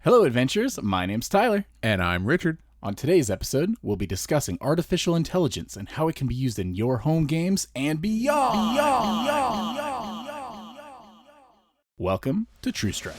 Hello, adventurers. My name's Tyler. And I'm Richard. On today's episode, we'll be discussing artificial intelligence and how it can be used in your home games and beyond. Welcome to True Strike.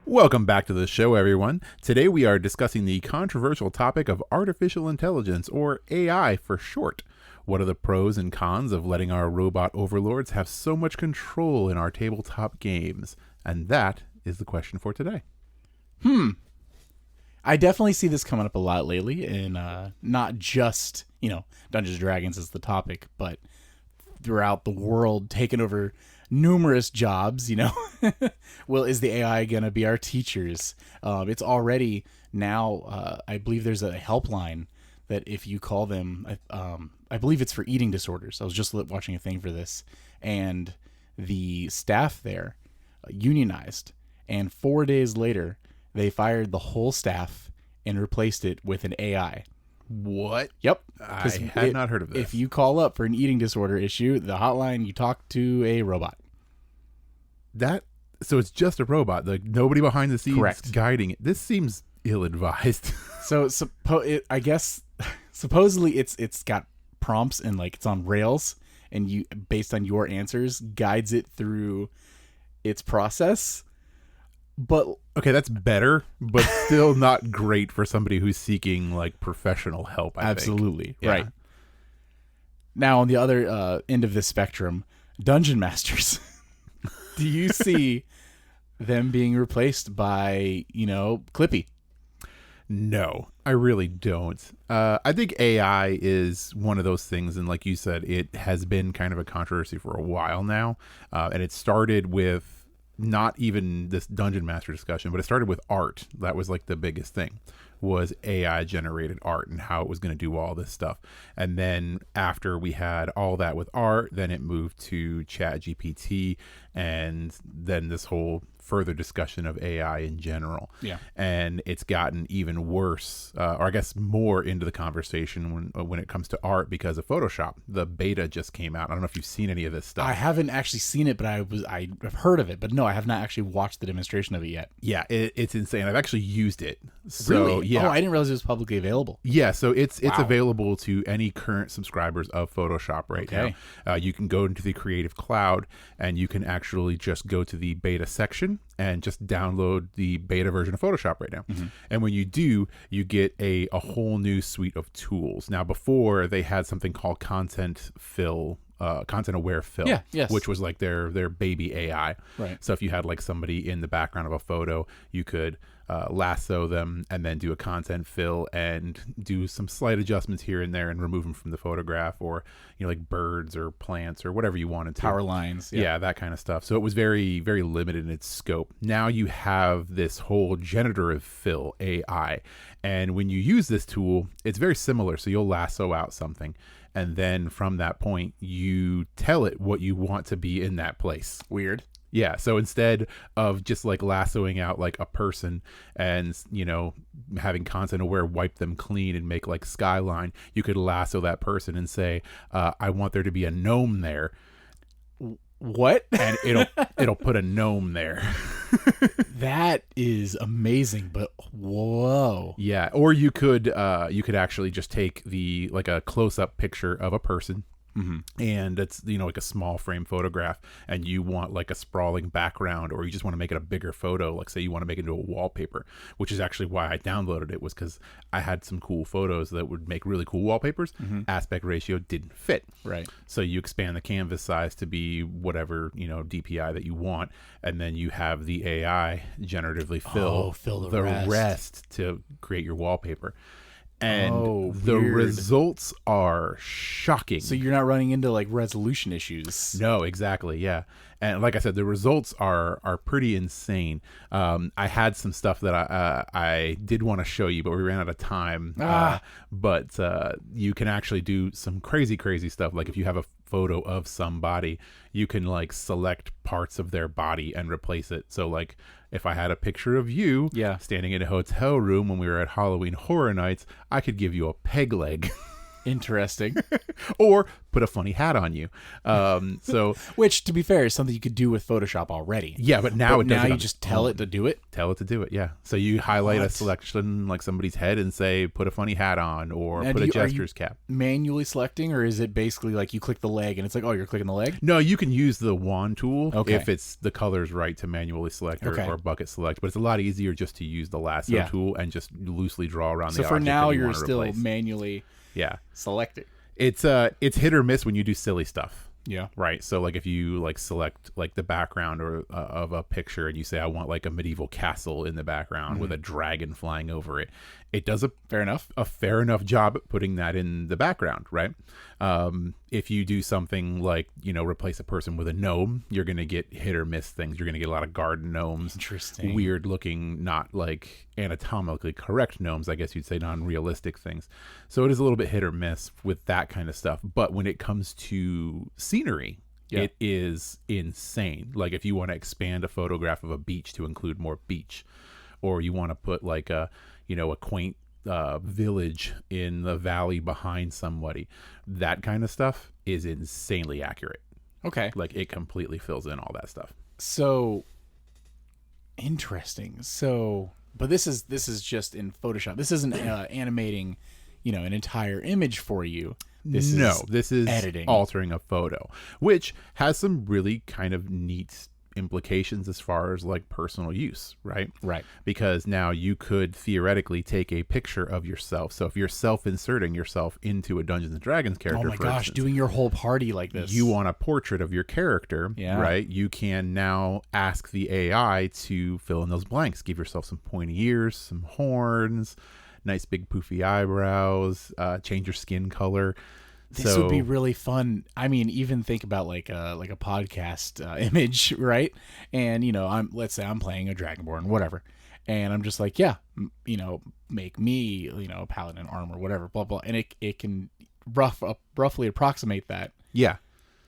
Welcome back to the show, everyone. Today we are discussing the controversial topic of artificial intelligence, or AI for short. What are the pros and cons of letting our robot overlords have so much control in our tabletop games? And that is the question for today. I definitely see this coming up a lot lately, and not just, Dungeons & Dragons is the topic, but throughout the world, taking over numerous jobs, Well, is the AI going to be our teachers? It's already now, I believe there's a helpline that if you call them, I believe it's for eating disorders. I was just watching a thing for this, and the staff there unionized, and 4 days later, they fired the whole staff and replaced it with an AI. What? Yep. I had not heard of this. If you call up for an eating disorder issue, the hotline, you talk to a robot. So it's just a robot, like nobody behind the scenes Correct. guiding it. This seems ill-advised. So I guess supposedly it's got prompts and it's on rails, and you, based on your answers, guides it through its process. But Okay, that's better, but still not great for somebody who's seeking professional help. I think. absolutely Yeah. right. Now on the other end of this spectrum, dungeon masters. Do you see them being replaced by Clippy? No, I really don't. I think AI is one of those things, and like you said, it has been kind of a controversy for a while now, and it started with not even this dungeon master discussion, but it started with art. That was the biggest thing, was AI generated art and how it was going to do all this stuff. And then after we had all that with art, then it moved to ChatGPT, and then this whole further discussion of AI in general. Yeah. And it's gotten even worse, or I guess more into the conversation when it comes to art because of Photoshop. The beta just came out. I don't know if you've seen any of this stuff. I haven't actually seen it, but I've heard of it, but no, I have not actually watched the demonstration of it yet. Yeah, it's insane. I've actually used it. So, Really? Yeah. Oh, I didn't realize it was publicly available. Yeah, so it's Wow. available to any current subscribers of Photoshop right Okay. now. You can go into the Creative Cloud, and you can actually just go to the beta section and just download the beta version of Photoshop right now. Mm-hmm. And when you do, you get a whole new suite of tools. Now, before, they had something called content aware fill, Yeah, yes. which was their baby AI. Right. So if you had somebody in the background of a photo, you could lasso them and then do a content fill and do some slight adjustments here and there and remove them from the photograph, or birds or plants or whatever you wanted to. Power lines. Yeah, that kind of stuff. So it was very, very limited in its scope. Now you have this whole generative fill AI. And when you use this tool, it's very similar. So you'll lasso out something, and then from that point, you tell it what you want to be in that place. Weird. Yeah, so instead of just lassoing out a person and having content aware wipe them clean and make skyline, you could lasso that person and say, I want there to be a gnome there. What? And it'll put a gnome there. That is amazing, but whoa. Yeah, or you could actually just take a close up picture of a person. Mm-hmm. And it's a small frame photograph, and you want a sprawling background, or you just want to make it a bigger photo, say you want to make it into a wallpaper, which is actually why I downloaded it, was because I had some cool photos that would make really cool wallpapers. Mm-hmm. Aspect ratio didn't fit, Right. so you expand the canvas size to be whatever DPI that you want, and then you have the AI generatively fill the rest to create your wallpaper. And the weird. results are shocking. So you're not running into resolution issues. No, exactly. Yeah. And like I said, the results are pretty insane. I had some stuff that I did want to show you, but we ran out of time. But you can actually do some crazy stuff. Like if you have a photo of somebody, you can like select parts of their body and replace it. So like if I had a picture of you standing in a hotel room when we were at Halloween Horror Nights, I could give you a peg leg. Interesting. Or put a funny hat on you. So, which, to be fair, is something you could do with Photoshop already. Yeah, but now it does. Now you just tell it to do it. Tell it to do it. Yeah. So you highlight a selection like somebody's head and say, "Put a funny hat on," or "Put a jester's cap." Manually selecting, or is it basically like you click the leg and it's like, oh, you're clicking the leg? No, you can use the wand tool if it's the colors right to manually select or bucket select. But it's a lot easier just to use the lasso tool and just loosely draw around the object. So for now, you're still replace. Manually. Yeah. Select it. It's hit or miss when you do silly stuff. Yeah. Right. So like if you like select like the background or of a picture and you say I want like a medieval castle in the background with a dragon flying over it, it does a fair enough job at putting that in the background, right? If you do something like, you know, replace a person with a gnome, you're going to get hit or miss things. You're going to get a lot of garden gnomes. Interesting. Weird looking, not like anatomically correct gnomes, I guess you'd say, non-realistic things. So it is a little bit hit or miss with that kind of stuff. But when it comes to scenery, it is insane. Like if you want to expand a photograph of a beach to include more beach, or you want to put like a quaint village in the valley behind somebody, that kind of stuff is insanely accurate. Okay. Like it completely fills in all that stuff. So interesting. So, but this is just in Photoshop. This isn't animating, an entire image for you. This is editing, altering a photo, which has some really kind of neat implications as far as like personal use, right? Right. Because now you could theoretically take a picture of yourself. So if you're self-inserting yourself into a Dungeons and Dragons character, oh my gosh, doing your whole party like this, you want a portrait of your character, right? You can now ask the AI to fill in those blanks. Give yourself some pointy ears, some horns, nice big poofy eyebrows, change your skin color. This would be really fun. I mean, even think about like a podcast image, right? And let's say I'm playing a Dragonborn, whatever, and I'm just like, make me, a paladin armor, whatever, blah blah, and it can roughly approximate that,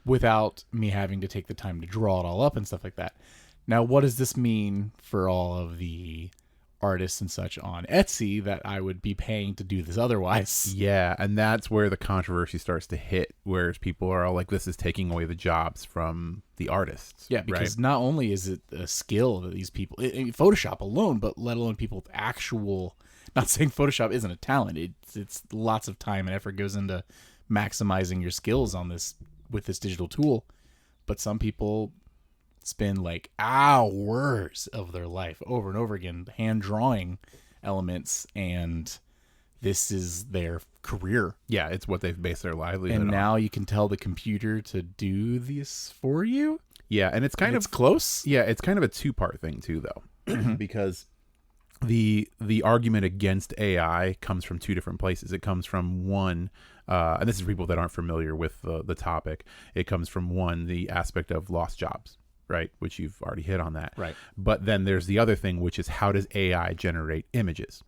without me having to take the time to draw it all up and stuff like that. Now, what does this mean for all of the artists and such on Etsy that I would be paying to do this otherwise? Yeah, and that's where the controversy starts to hit, whereas people are all like, this is taking away the jobs from the artists. Yeah, because not only is it a skill that these people, Photoshop alone, but let alone people with actual, not saying Photoshop isn't a talent, it's lots of time and effort goes into maximizing your skills on this with this digital tool, but some people spend like hours of their life over and over again hand drawing elements, and this is their career. Yeah, it's what they've based their livelihood on. And now you can tell the computer to do this for you. Yeah, and it's kind of close. Yeah, it's kind of a two-part thing too, though, because the argument against AI comes from two different places. It comes from one, and this is for people that aren't familiar with the topic. It comes from one, the aspect of lost jobs, right? Which you've already hit on that. Right. But then there's the other thing, which is how does AI generate images?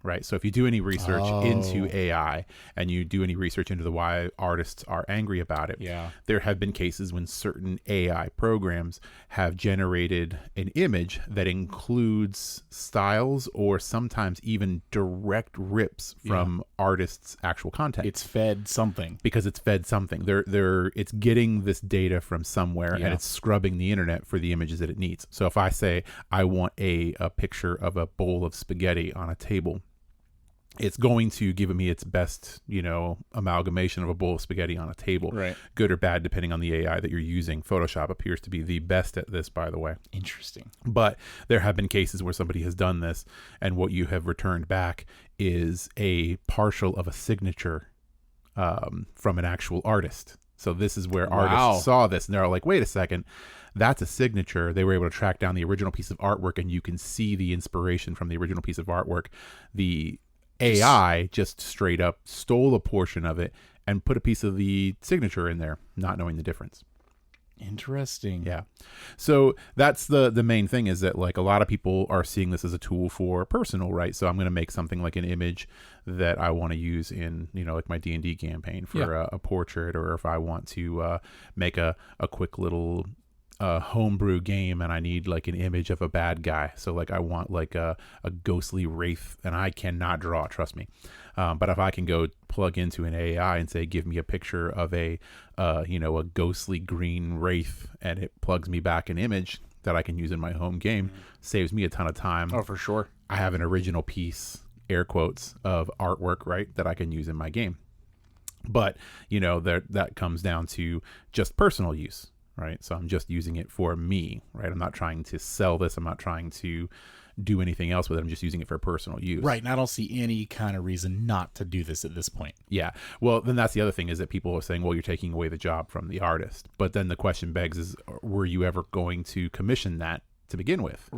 Right. So if you do any research into AI and you do any research into why artists are angry about it, there have been cases when certain AI programs have generated an image that includes styles or sometimes even direct rips from artists' actual content. It's fed something. Because it's fed something. It's getting this data from somewhere and it's scrubbing the internet for the images that it needs. So if I say I want a picture of a bowl of spaghetti on a table, it's going to give me its best, amalgamation of a bowl of spaghetti on a table. Right. Good or bad, depending on the AI that you're using. Photoshop appears to be the best at this, by the way. Interesting. But there have been cases where somebody has done this, and what you have returned back is a partial of a signature from an actual artist. So this is where artists saw this, and they're like, wait a second, that's a signature. They were able to track down the original piece of artwork, and you can see the inspiration from the original piece of artwork. The AI just straight up stole a portion of it and put a piece of the signature in there, not knowing the difference. Interesting. Yeah. So that's the main thing, is that like a lot of people are seeing this as a tool for personal, right? So I'm going to make something like an image that I want to use in, like my D&D campaign for a portrait, or if I want to make a quick little homebrew game and I need like an image of a bad guy. So like I want like a ghostly wraith, and I cannot draw, trust me. But if I can go plug into an AI and say, give me a picture of a ghostly green wraith, and it plugs me back an image that I can use in my home game, saves me a ton of time. Oh, for sure. I have an original piece, air quotes, of artwork, right, that I can use in my game. But, that comes down to just personal use, right? So I'm just using it for me, right? I'm not trying to sell this. I'm not trying to do anything else with it. I'm just using it for personal use. Right. And I don't see any kind of reason not to do this at this point. Yeah. Well, then that's the other thing, is that people are saying, well, you're taking away the job from the artist. But then the question begs is, were you ever going to commission that to begin with?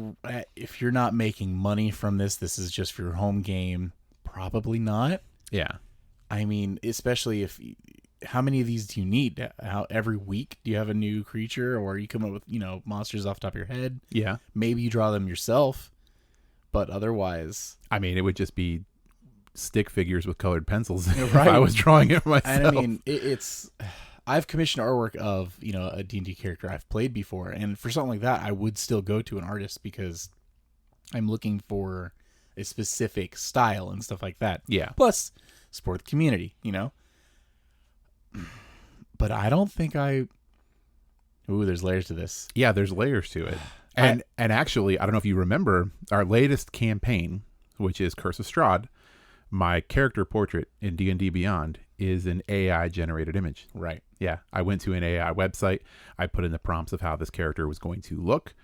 If you're not making money from this is just for your home game, probably not. Yeah. I mean, especially if, how many of these do you need? How every week do you have a new creature, or you come up with, monsters off the top of your head? Yeah. Maybe you draw them yourself, but otherwise, I mean, it would just be stick figures with colored pencils if right. I was drawing it myself. And I mean, I've commissioned artwork of, a D&D character I've played before. And for something like that, I would still go to an artist because I'm looking for a specific style and stuff like that. Yeah. Plus, support the community, But I don't think there's layers to this. Yeah, there's layers to it. And actually, I don't know if you remember our latest campaign, which is Curse of Strahd. My character portrait in D&D Beyond is an AI generated image. Right. Yeah. I went to an AI website. I put in the prompts of how this character was going to look,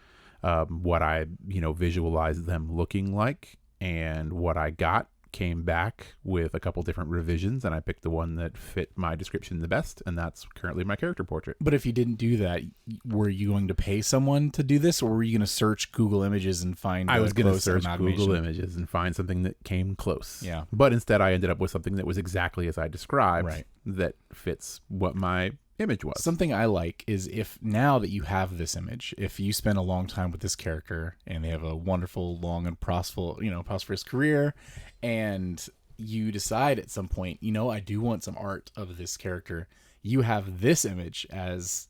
what I, visualized them looking like, and what I got came back with a couple different revisions, and I picked the one that fit my description the best, and that's currently my character portrait. But if you didn't do that, were you going to pay someone to do this, or were you going to search Google Images and find I was going to close search Google Images and find something that came close. Yeah. But instead I ended up with something that was exactly as I described, Right. that fits what my image was. Something I like is, if now that you have this image, if you spend a long time with this character and they have a wonderful, long and prosperous career, and you decide at some point, I do want some art of this character, you have this image as,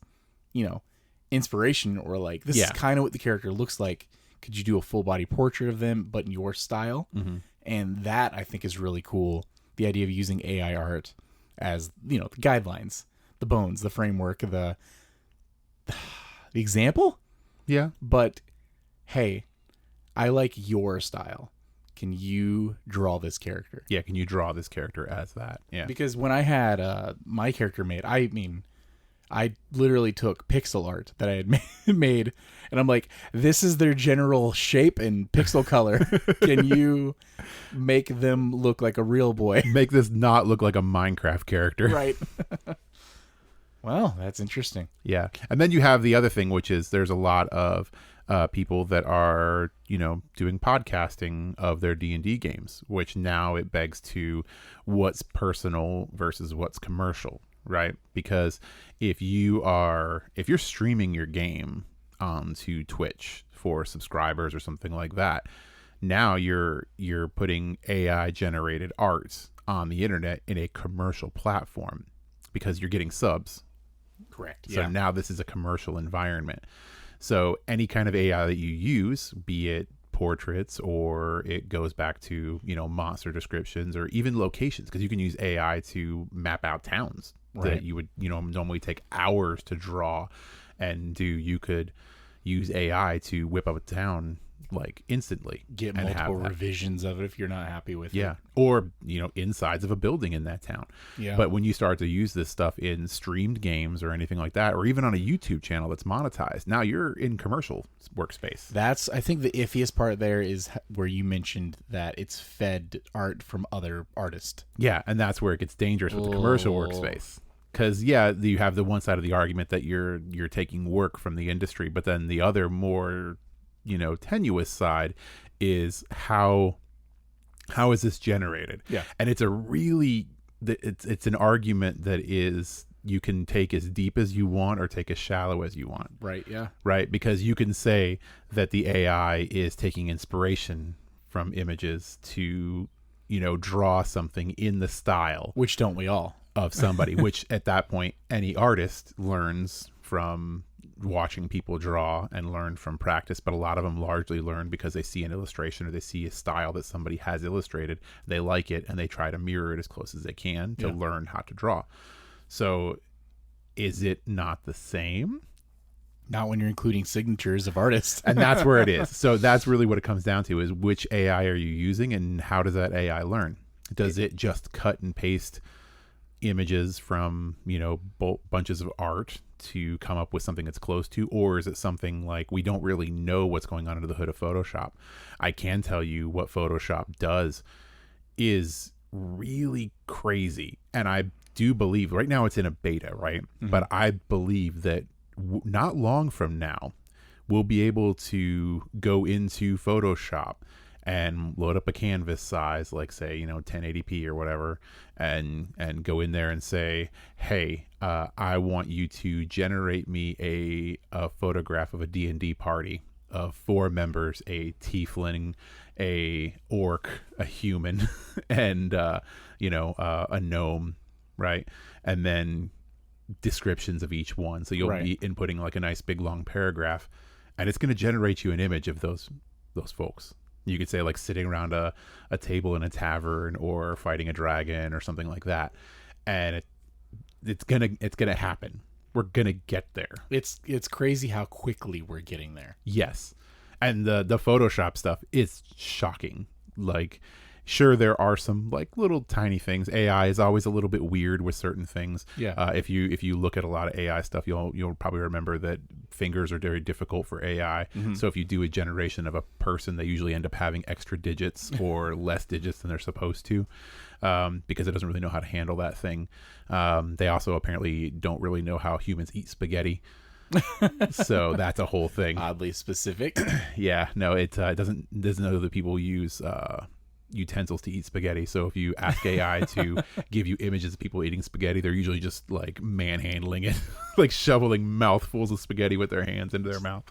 inspiration, or like, this is kind of what the character looks like. Could you do a full body portrait of them, but in your style? Mm-hmm. And that, I think, is really cool. The idea of using AI art as, the guidelines, the bones, the framework, the example. Yeah. But hey, I like your style. Can you draw this character? Yeah. Can you draw this character as that? Yeah. Because when I had my character made, I literally took pixel art that I had made, and I'm like, this is their general shape and pixel color. Can you make them look like a real boy? Make this not look like a Minecraft character. Right. Well, that's interesting. Yeah. And then you have the other thing, which is there's a lot of people that are, doing podcasting of their D&D games, which now it begs to what's personal versus what's commercial, right? Because if you're streaming your game onto Twitch for subscribers or something like that, now you're putting AI generated art on the internet in a commercial platform because you're getting subs. Correct. So now this is a commercial environment. So any kind of AI that you use, be it portraits, or it goes back to, monster descriptions, or even locations, because you can use AI to map out towns that you would, normally take hours to draw and do. You could use AI to whip up a town like instantly, get multiple revisions of it if you're not happy with it. Or insides of a building in that town. But when you start to use this stuff in streamed games or anything like that, or even on a YouTube channel that's monetized, now you're in commercial workspace. That's, I think, the iffiest part there is where you mentioned that it's fed art from other artists. And that's where it gets dangerous with the commercial workspace. Because you have the one side of the argument that you're taking work from the industry, but then the other more tenuous side is how is this generated? And it's a really, it's an argument that is you can take as deep as you want or take as shallow as you want. Right. Yeah. Right? Because you can say that the AI is taking inspiration from images to, draw something in the style Which don't we all? of somebody, which at that point, any artist learns from watching people draw and learn from practice. But a lot of them largely learn because they see an illustration or they see a style that somebody has illustrated. They like it and they try to mirror it as close as they can to learn how to draw. So is it not the same? Not when you're including signatures of artists. And that's where it is. So that's really what it comes down to, is which AI are you using and how does that AI learn? Does it just cut and paste images from, bunches of art to come up with something that's close to? Or is it something like we don't really know what's going on under the hood of Photoshop? I can tell you what Photoshop does is really crazy. And I do believe right now it's in a beta, right? Mm-hmm. But I believe that not long from now, we'll be able to go into Photoshop and load up a canvas size, like say, 1080p or whatever, and go in there and say, hey, I want you to generate me a photograph of a D&D party of 4 members, a tiefling, a orc, a human, and, a gnome, right? And then descriptions of each one. So you'll be inputting like a nice big long paragraph, and it's going to generate you an image of those folks. You could say like sitting around a table in a tavern or fighting a dragon or something like that. And it's gonna happen. We're gonna get there. It's crazy how quickly we're getting there. Yes. And the Photoshop stuff is shocking. Like, sure, there are some like little tiny things. AI is always a little bit weird with certain things. Yeah. If you look at a lot of AI stuff, you'll probably remember that fingers are very difficult for AI. Mm-hmm. So if you do a generation of a person, they usually end up having extra digits or less digits than they're supposed to, because it doesn't really know how to handle that thing. They also apparently don't really know how humans eat spaghetti. So that's a whole thing. Oddly specific. Yeah. No, it doesn't know that people use utensils to eat spaghetti. So if you ask AI to give you images of people eating spaghetti, they're usually just like manhandling it, like shoveling mouthfuls of spaghetti with their hands into their mouth.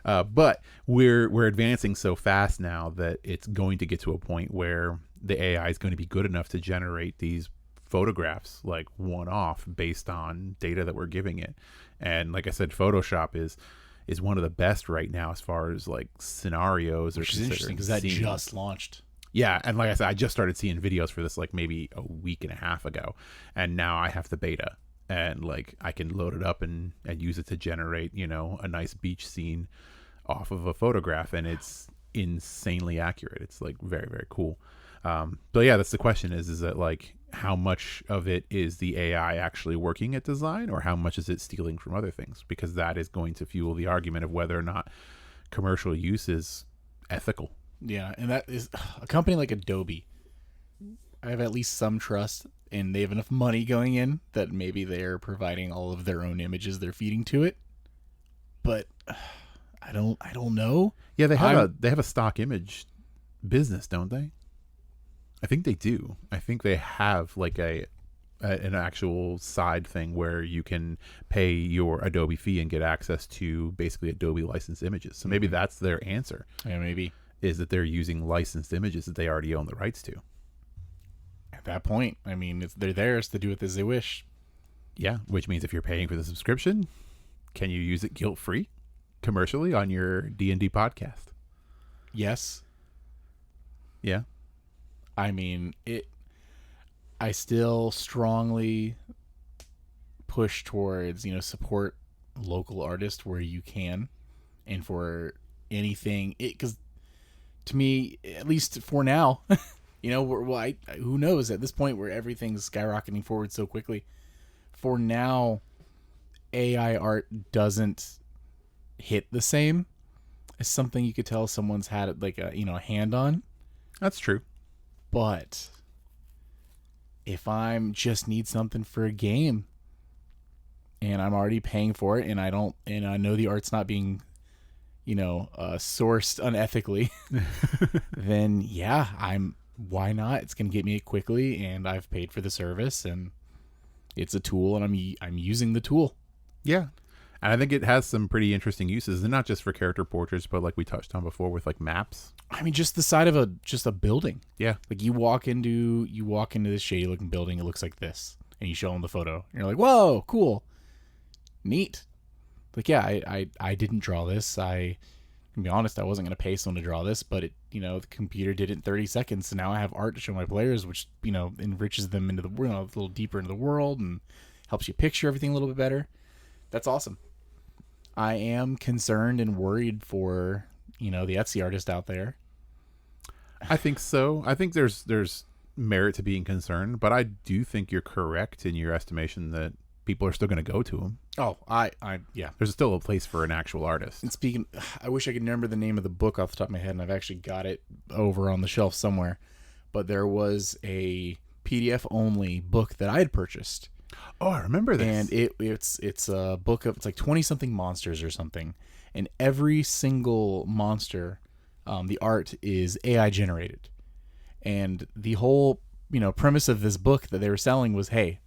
But we're advancing so fast now that it's going to get to a point where the AI is going to be good enough to generate these photographs like one-off based on data that we're giving it. And like I said, Photoshop is one of the best right now as far as like scenarios. Which is interesting because that just launched. Yeah, and like I said, I just started seeing videos for this like maybe a week and a half ago, and now I have the beta, and like I can load it up and use it to generate, a nice beach scene off of a photograph, and it's insanely accurate. It's like very, very cool. But yeah, that's the question is that like how much of it is the AI actually working at design, or how much is it stealing from other things? Because that is going to fuel the argument of whether or not commercial use is ethical. Yeah, and that is a company like Adobe. I have at least some trust, and they have enough money going in that maybe they're providing all of their own images they're feeding to it. But I don't know. Yeah, they have a stock image business, don't they? I think they do. I think they have like an actual side thing where you can pay your Adobe fee and get access to basically Adobe licensed images. So maybe that's their answer. Yeah, maybe. Is that they're using licensed images that they already own the rights to. At that point, I mean, they're theirs to do with as they wish. Yeah, which means if you're paying for the subscription, can you use it guilt-free commercially on your D&D podcast? Yes. Yeah. I mean, I still strongly push towards, support local artists where you can, and for anything, because to me, at least for now, who knows at this point where everything's skyrocketing forward so quickly. For now, AI art doesn't hit the same as something you could tell someone's had like a hand on. That's true. But if I'm just need something for a game and I'm already paying for it, and I know the art's not being sourced unethically, then yeah, why not? It's going to get me it quickly, and I've paid for the service, and it's a tool, and I'm using the tool. Yeah. And I think it has some pretty interesting uses, and not just for character portraits, but like we touched on before with like maps. I mean, just the side of a building. Yeah. Like you walk into this shady looking building, it looks like this, and you show them the photo, and you're like, whoa, cool, neat. Like, yeah, I didn't draw this. I can be honest, I wasn't going to pay someone to draw this, but it, the computer did it in 30 seconds. So now I have art to show my players, which, enriches them into the world, a little deeper into the world, and helps you picture everything a little bit better. That's awesome. I am concerned and worried for, the Etsy artist out there. I think so. I think there's merit to being concerned, but I do think you're correct in your estimation that people are still going to go to them. Oh, yeah. There's still a place for an actual artist. And speaking, I wish I could remember the name of the book off the top of my head, and I've actually got it over on the shelf somewhere. But there was a PDF only book that I had purchased. Oh, I remember this. And it's a book of, it's like 20 something monsters or something, and every single monster, the art is AI generated, and the whole premise of this book that they were selling was, hey,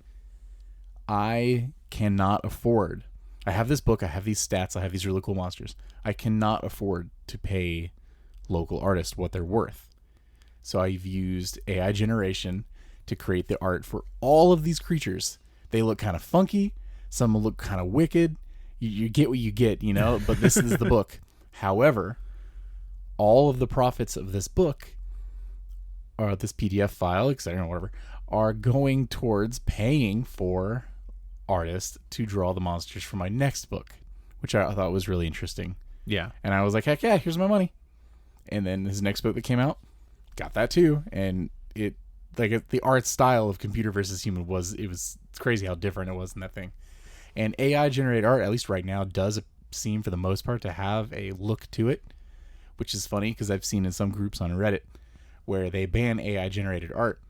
I cannot afford. I have this book. I have these stats. I have these really cool monsters. I cannot afford to pay local artists what they're worth. So I've used AI generation to create the art for all of these creatures. They look kind of funky. Some look kind of wicked. You get what you get, but this is the book. However, all of the profits of this book, or this PDF file, etc., whatever, are going towards paying for artists to draw the monsters for my next book, which I thought was really interesting. Yeah. And I was like, heck yeah, here's my money. And then his next book that came out, got that too. And it, like, the art style of Computer versus Human it's crazy how different it was in that thing. And AI generated art, at least right now, does seem for the most part to have a look to it, which is funny because I've seen in some groups on Reddit where they ban AI generated art,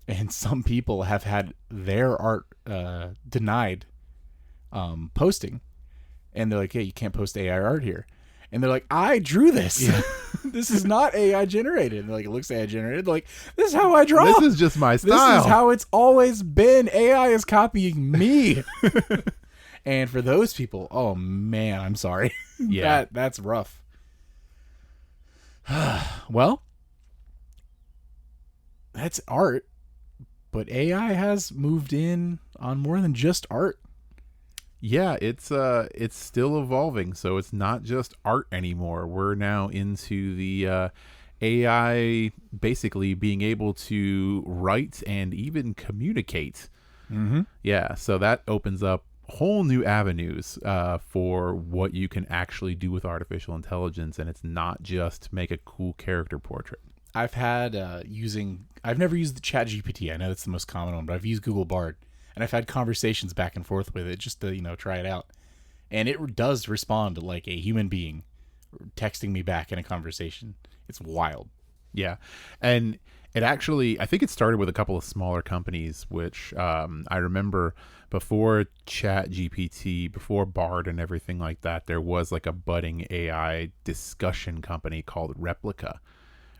and some people have had their art denied posting, and they're like, hey, you can't post AI art here. And they're like, I drew this. Yeah. This is not AI generated. And they're like, it looks AI generated. They're like, this is how I draw. This is just my style. This is how it's always been. AI is copying me. And for those people, oh man, I'm sorry. Yeah. That's rough. Well, that's art. But AI has moved in on more than just art. Yeah, it's still evolving, so it's not just art anymore. We're now into the AI basically being able to write and even communicate. Mm-hmm. Yeah, so that opens up whole new avenues for what you can actually do with artificial intelligence, and it's not just make a cool character portrait. I've had I've never used the ChatGPT. I know that's the most common one, but I've used Google Bard. And I've had conversations back and forth with it just to, try it out. And it does respond like a human being texting me back in a conversation. It's wild. Yeah. And it actually, I think it started with a couple of smaller companies, which I remember before ChatGPT, before Bard and everything like that, there was like a budding AI discussion company called Replica,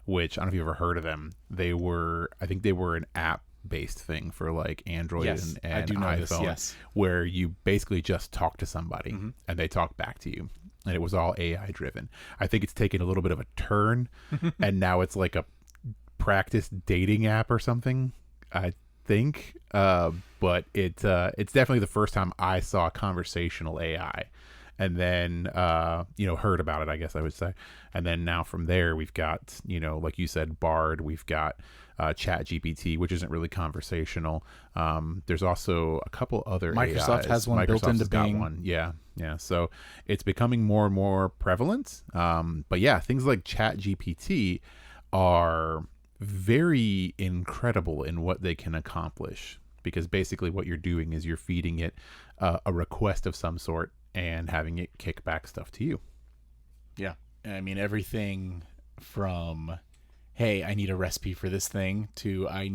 which I don't know if you've ever heard of them. I think they were an app based thing for like Android yes, and I do know iPhone, this, yes. where you basically just talk to somebody mm-hmm. and they talk back to you, and it was all AI driven. I think it's taken a little bit of a turn and now it's like a practice dating app or something, I think, but it's definitely the first time I saw conversational AI, and then heard about it, I guess I would say. And then now from there we've got, like you said, Bard, we've got ChatGPT, which isn't really conversational. There's also a couple other Microsoft AIs. has one built into Bing. One. Yeah. So it's becoming more and more prevalent. But yeah, things like ChatGPT are very incredible in what they can accomplish, because basically what you're doing is you're feeding it a request of some sort and having it kick back stuff to you. Yeah. I mean, everything from, hey, I need a recipe for this thing, to I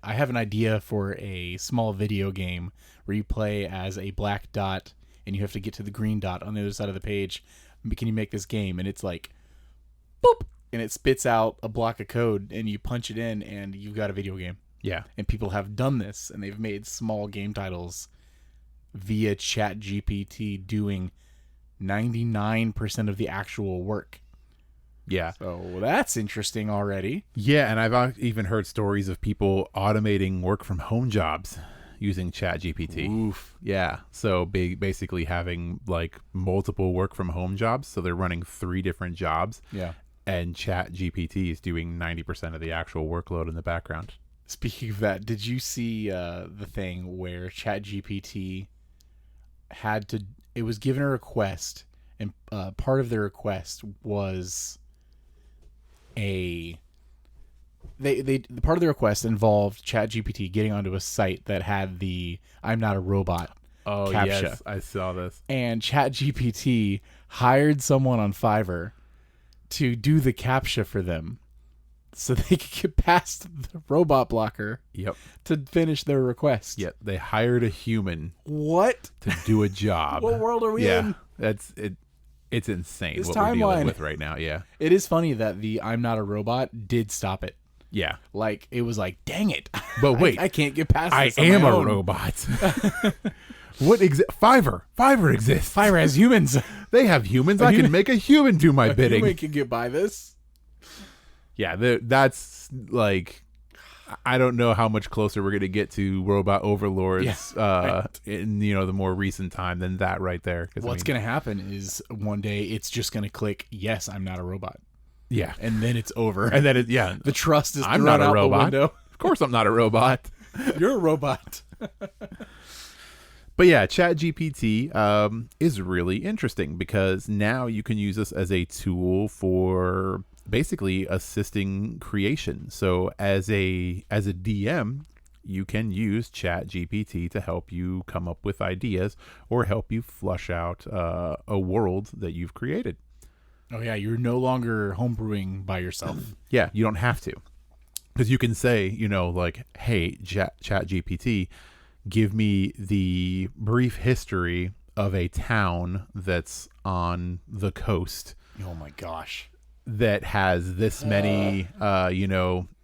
have an idea for a small video game where you play as a black dot and you have to get to the green dot on the other side of the page. Can you make this game? And it's like, boop, and it spits out a block of code and you punch it in and you've got a video game. Yeah. And people have done this, and they've made small game titles via ChatGPT doing 99% of the actual work. Yeah. So that's interesting already. Yeah, and I've even heard stories of people automating work from home jobs using ChatGPT. Oof. Yeah, so basically having like multiple work from home jobs, so they're running 3 different jobs. Yeah. And ChatGPT is doing 90% of the actual workload in the background. Speaking of that, did you see the thing where ChatGPT it was given a request, and part of the request was part of the request involved ChatGPT getting onto a site that had the "I'm not a robot" captcha. Yes, I saw this. And ChatGPT hired someone on Fiverr to do the captcha for them, so they could get past the robot blocker. Yep. To finish their request. Yep. They hired a human. What? To do a job. What world are we in? That's it. It's insane This what timeline we're dealing with right now. Yeah. It is funny that the "I'm not a robot" did stop it. Yeah. Like, it was like, dang it. But wait. I can't get past I this on am my a own. robot. Fiverr exists. Fiverr has humans. They have humans. I can make a human do my bidding. Human can get by this. Yeah, that's like, I don't know how much closer we're going to get to robot overlords in the more recent time than that right there. What's going to happen is one day it's just going to click, yes, I'm not a robot. Yeah. And then it's over. And then the trust is I'm thrown not a out robot. the window. Of course I'm not a robot. You're a robot. But yeah, ChatGPT is really interesting because now you can use this as a tool for basically assisting creation. So as a DM, you can use ChatGPT to help you come up with ideas or help you flush out a world that you've created. Oh yeah, you're no longer homebrewing by yourself. Yeah, you don't have to. Because you can say, like, hey, ChatGPT, give me the brief history of a town that's on the coast. Oh my gosh. That has this many,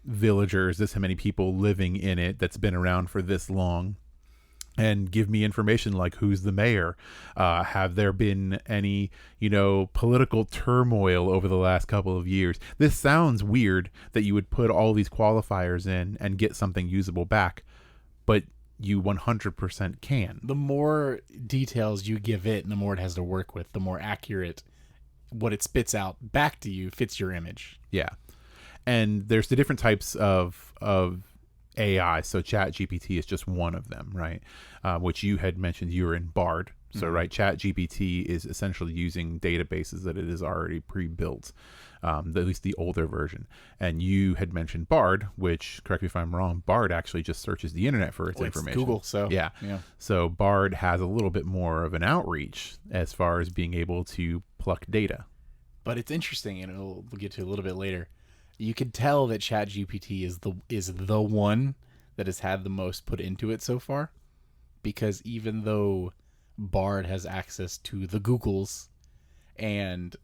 villagers, this many people living in it, that's been around for this long. And give me information like who's the mayor. Have there been any, political turmoil over the last couple of years? This sounds weird that you would put all these qualifiers in and get something usable back, but you 100% can. The more details you give it and the more it has to work with, the more accurate what it spits out back to you fits your image. Yeah. And there's the different types of AI. So ChatGPT is just one of them, right? Which you had mentioned you were in Bard. So, right, ChatGPT is essentially using databases that it is already pre-built, at least the older version. And you had mentioned Bard, which, correct me if I'm wrong, Bard actually just searches the internet for its information. Google, so yeah. So Bard has a little bit more of an outreach as far as being able to pluck data. But it's interesting, and we'll get to a little bit later. You can tell that ChatGPT is the one that has had the most put into it so far, because even though Bard has access to the Googles and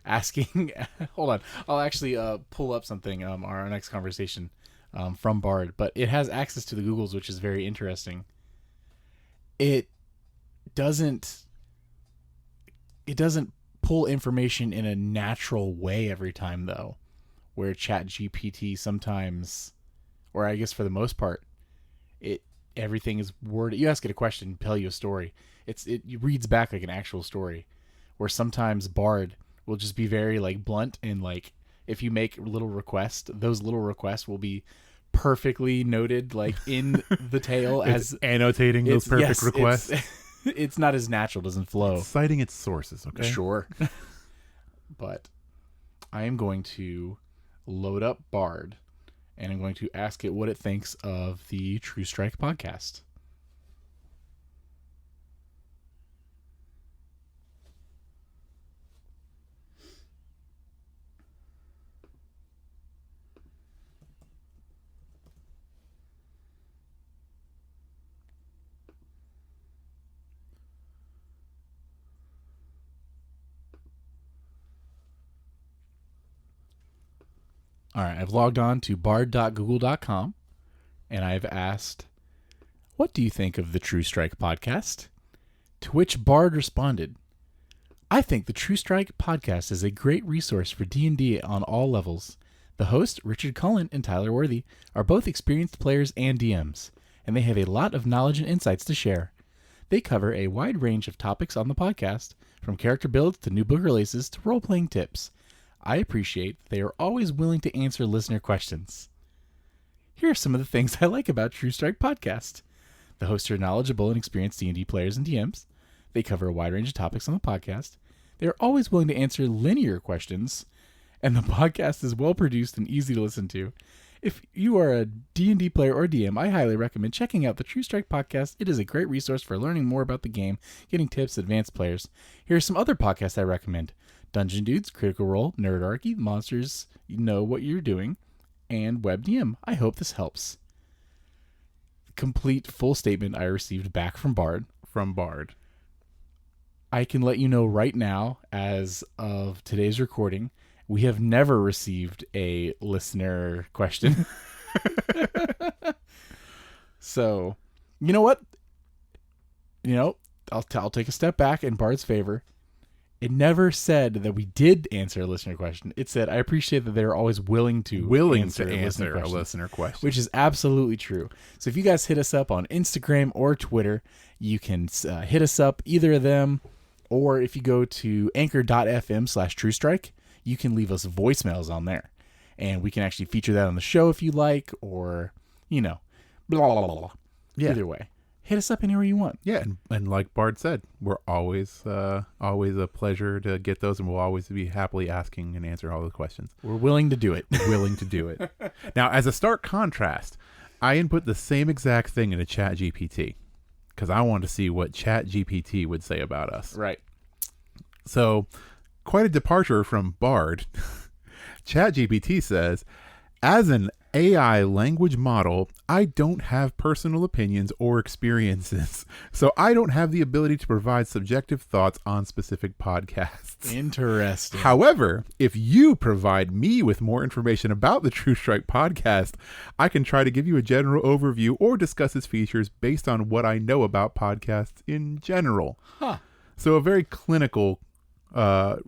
asking, hold on, I'll actually pull up something our next conversation from Bard, but it has access to the Googles, which is very interesting. It doesn't pull information in a natural way every time, though, where ChatGPT sometimes, or I guess for the most part, everything is worded. You ask it a question, tell you a story. It reads back like an actual story, where sometimes Bard will just be very like blunt, and like if you make little requests, those little requests will be perfectly noted like in the tail as annotating those perfect requests. It's not as natural, doesn't flow. It's citing its sources, okay? Sure. But I am going to load up Bard, and I'm going to ask it what it thinks of the True Strike podcast. All right, I've logged on to bard.google.com, and I've asked, what do you think of the True Strike podcast? To which Bard responded, I think the True Strike podcast is a great resource for D&D on all levels. The hosts, Richard Cullen and Tyler Worthey, are both experienced players and DMs, and they have a lot of knowledge and insights to share. They cover a wide range of topics on the podcast, from character builds to new book releases to role-playing tips. I appreciate that they are always willing to answer listener questions. Here are some of the things I like about True Strike podcast. The hosts are knowledgeable and experienced D&D players and DMs. They cover a wide range of topics on the podcast. They are always willing to answer linear questions, and the podcast is well produced and easy to listen to. If you are a D&D player or DM, I highly recommend checking out the True Strike podcast. It is a great resource for learning more about the game, getting tips, advanced players. Here are some other podcasts I recommend. Dungeon Dudes, Critical Role, Nerdarchy, Monsters You Know What You're Doing, and WebDM. I hope this helps. Complete full statement I received back from Bard. I can let you know right now, as of today's recording, we have never received a listener question. So, you know what? I'll take a step back in Bard's favor. It never said that we did answer a listener question. It said, I appreciate that they're always willing to answer a listener question, which is absolutely true. So if you guys hit us up on Instagram or Twitter, you can hit us up, either of them, or if you go to anchor.fm/TrueStrike, you can leave us voicemails on there. And we can actually feature that on the show if you like, or, blah, blah, blah. Yeah. Either way. Hit us up anywhere you want. Yeah, and like Bard said, we're always a pleasure to get those, and we'll always be happily asking and answering all the questions. We're willing to do it. Now, as a stark contrast, I input the same exact thing into ChatGPT because I wanted to see what ChatGPT would say about us. Right. So, quite a departure from Bard. ChatGPT says, as an AI language model, I don't have personal opinions or experiences, so I don't have the ability to provide subjective thoughts on specific podcasts. Interesting. However, if you provide me with more information about the True Strike podcast, I can try to give you a general overview or discuss its features based on what I know about podcasts in general. Huh. So a very clinical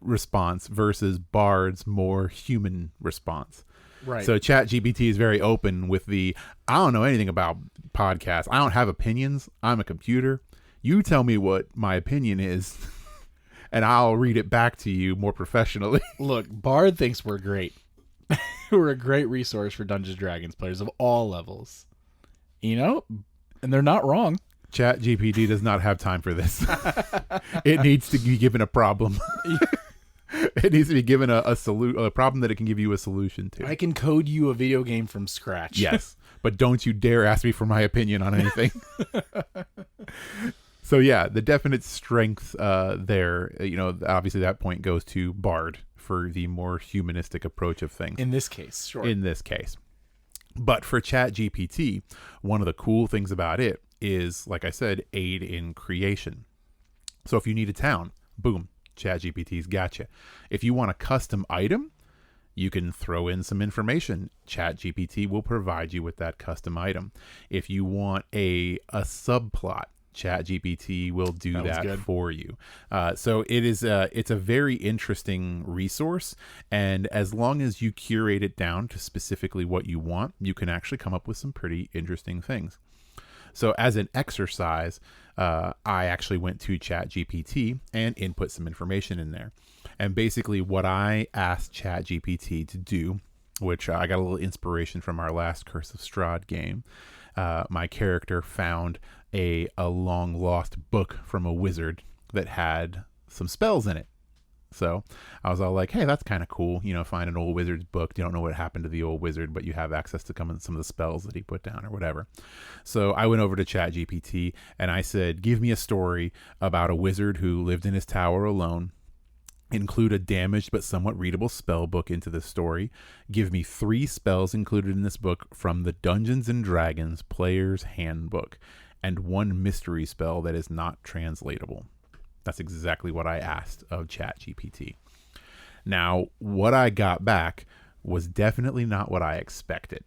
response versus Bard's more human response. Right. So ChatGPT is very open with I don't know anything about podcasts. I don't have opinions. I'm a computer. You tell me what my opinion is, and I'll read it back to you more professionally. Look, Bard thinks we're great. We're a great resource for Dungeons & Dragons players of all levels. And they're not wrong. ChatGPT does not have time for this. It needs to be given a problem. It needs to be given a problem that it can give you a solution to. I can code you a video game from scratch. Yes, but don't you dare ask me for my opinion on anything. So yeah, the definite strength there, obviously that point goes to Bard for the more humanistic approach of things. In this case, sure. In this case. But for ChatGPT, one of the cool things about it is, like I said, aid in creation. So if you need a town, boom, ChatGPT's got you. If you want a custom item, you can throw in some information. ChatGPT will provide you with that custom item. If you want a subplot, ChatGPT will do that for you. So it's a very interesting resource, and as long as you curate it down to specifically what you want, you can actually come up with some pretty interesting things. So as an exercise, I actually went to ChatGPT and input some information in there. And basically what I asked ChatGPT to do, which I got a little inspiration from our last Curse of Strahd game, my character found a long lost book from a wizard that had some spells in it. So I was all like, hey, that's kind of cool. Find an old wizard's book. You don't know what happened to the old wizard, but you have access to some of the spells that he put down or whatever. So I went over to ChatGPT and I said, give me a story about a wizard who lived in his tower alone. Include a damaged but somewhat readable spell book into the story. Give me 3 spells included in this book from the Dungeons & Dragons Player's Handbook, and 1 mystery spell that is not translatable. That's exactly what I asked of ChatGPT. Now, what I got back was definitely not what I expected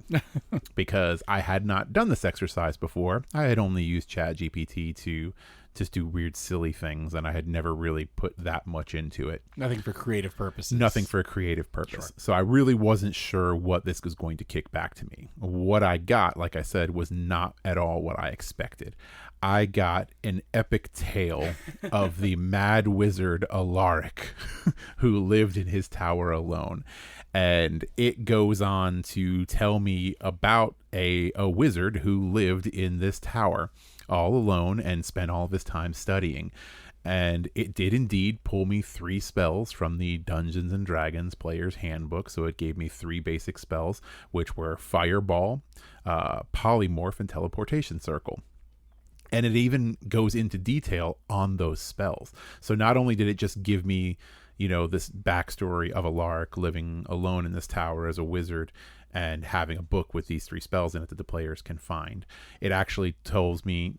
because I had not done this exercise before. I had only used ChatGPT to just do weird, silly things, and I had never really put that much into it. Nothing for creative purposes. Nothing for a creative purpose. Sure. So I really wasn't sure what this was going to kick back to me. What I got, like I said, was not at all what I expected. I got an epic tale of the mad wizard Alaric who lived in his tower alone. And it goes on to tell me about a wizard who lived in this tower all alone and spent all of his time studying. And it did indeed pull me 3 spells from the Dungeons and Dragons Player's Handbook. So it gave me 3 basic spells, which were Fireball, Polymorph, and Teleportation Circle. And it even goes into detail on those spells. So not only did it just give me, this backstory of Alaric living alone in this tower as a wizard and having a book with these 3 spells in it that the players can find, it actually tells me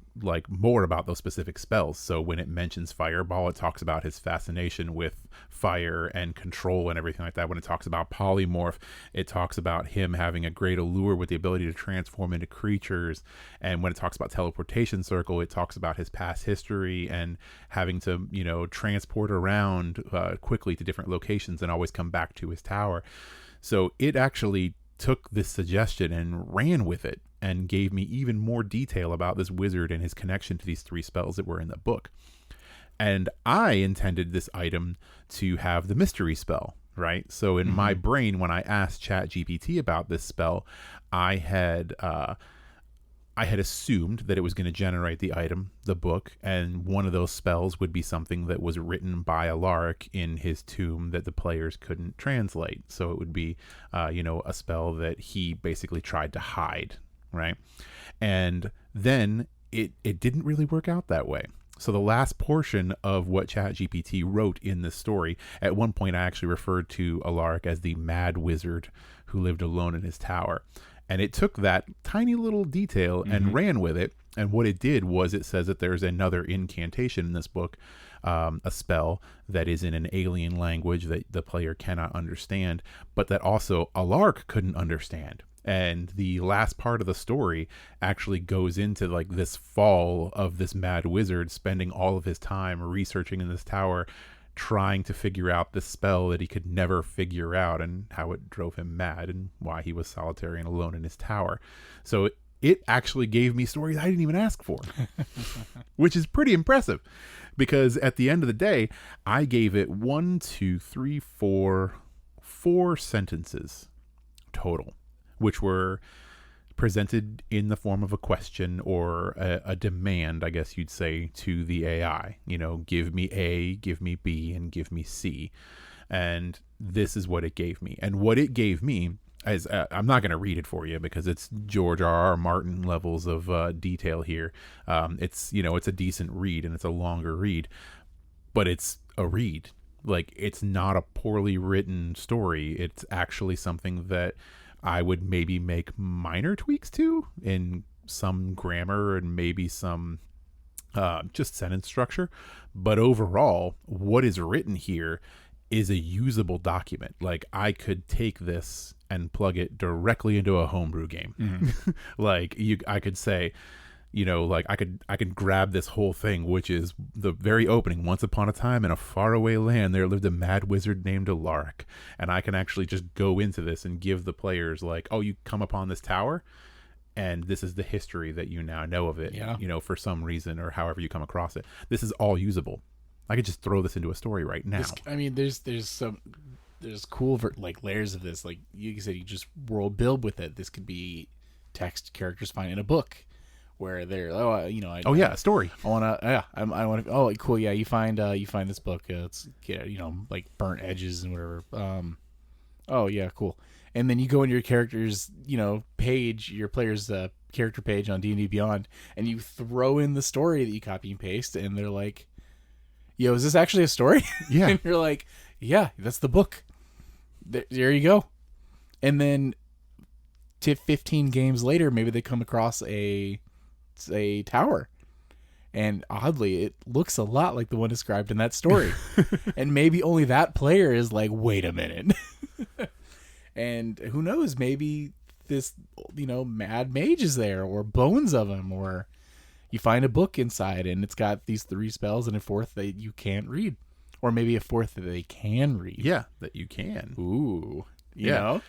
more about those specific spells. So when it mentions Fireball, it talks about his fascination with fire and control and everything like that. When it talks about Polymorph, it talks about him having a great allure with the ability to transform into creatures. And when it talks about Teleportation Circle, it talks about his past history and having to, transport around quickly to different locations and always come back to his tower. So it actually took this suggestion and ran with it and gave me even more detail about this wizard and his connection to these 3 spells that were in the book. And I intended this item to have the mystery spell, right? So in my brain, when I asked ChatGPT about this spell, I had assumed that it was going to generate the item, the book, and one of those spells would be something that was written by Alaric in his tomb that the players couldn't translate. So it would be, a spell that he basically tried to hide, right? And then it didn't really work out that way. So the last portion of what ChatGPT wrote in this story, at one point I actually referred to Alaric as the mad wizard who lived alone in his tower. And it took that tiny little detail and ran with it. And what it did was it says that there's another incantation in this book, a spell that is in an alien language that the player cannot understand, but that also Alaric couldn't understand. And the last part of the story actually goes into this fall of this mad wizard spending all of his time researching in this tower, trying to figure out this spell that he could never figure out and how it drove him mad and why he was solitary and alone in his tower. So it actually gave me stories I didn't even ask for, which is pretty impressive because at the end of the day, I gave it 4 sentences total, which were presented in the form of a question or a demand, I guess you'd say, to the AI. Give me A, give me B, and give me C. And this is what it gave me. And what it gave me is, I'm not going to read it for you because it's George R.R. Martin levels of detail here. It's a decent read and it's a longer read, but it's a read. It's not a poorly written story. It's actually something that I would maybe make minor tweaks to in some grammar and maybe some just sentence structure. But overall, what is written here is a usable document. I could take this and plug it directly into a homebrew game. I could say, I could grab this whole thing, which is the very opening. Once upon a time in a faraway land, there lived a mad wizard named Alaric. And I can actually just go into this and give the players you come upon this tower and this is the history that you now know of it, for some reason or however you come across it. This is all usable. I could just throw this into a story right now. There's cool layers of this. Like you said, you just world build with it. This could be text characters find in a book. Where they're a story. I want to cool, yeah, you find this book, it's burnt edges and whatever, cool, and then you go into your character's page, your player's character page on D&D Beyond, and you throw in the story that you copy and paste, and they're like, yo, is this actually a story? Yeah. And you're like, yeah, that's the book, there you go. And then 15 games later, maybe they come across a tower, and oddly it looks a lot like the one described in that story. And maybe only that player is like, wait a minute. And who knows, maybe this, mad mage is there, or bones of him, or you find a book inside and it's got these 3 spells and a 4th that you can't read. Or maybe a 4th that they can read. Yeah, that you can. Ooh. You Yeah. know?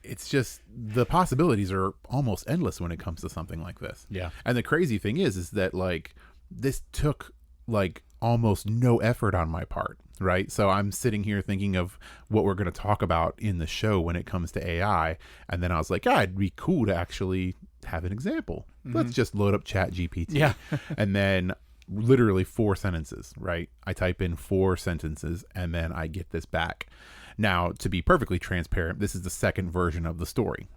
It's just the possibilities are almost endless when it comes to something like this. Yeah. And the crazy thing is that like this took like almost no effort on my part, right? So I'm sitting here thinking of what we're going to talk about in the show when it comes to AI, and then I was like, yeah, it'd be cool to actually have an example. Let's just load up ChatGPT. Yeah. And then literally 4 sentences, right? I type in 4 sentences and then I get this back. Now, to be perfectly transparent, this is the second version of the story,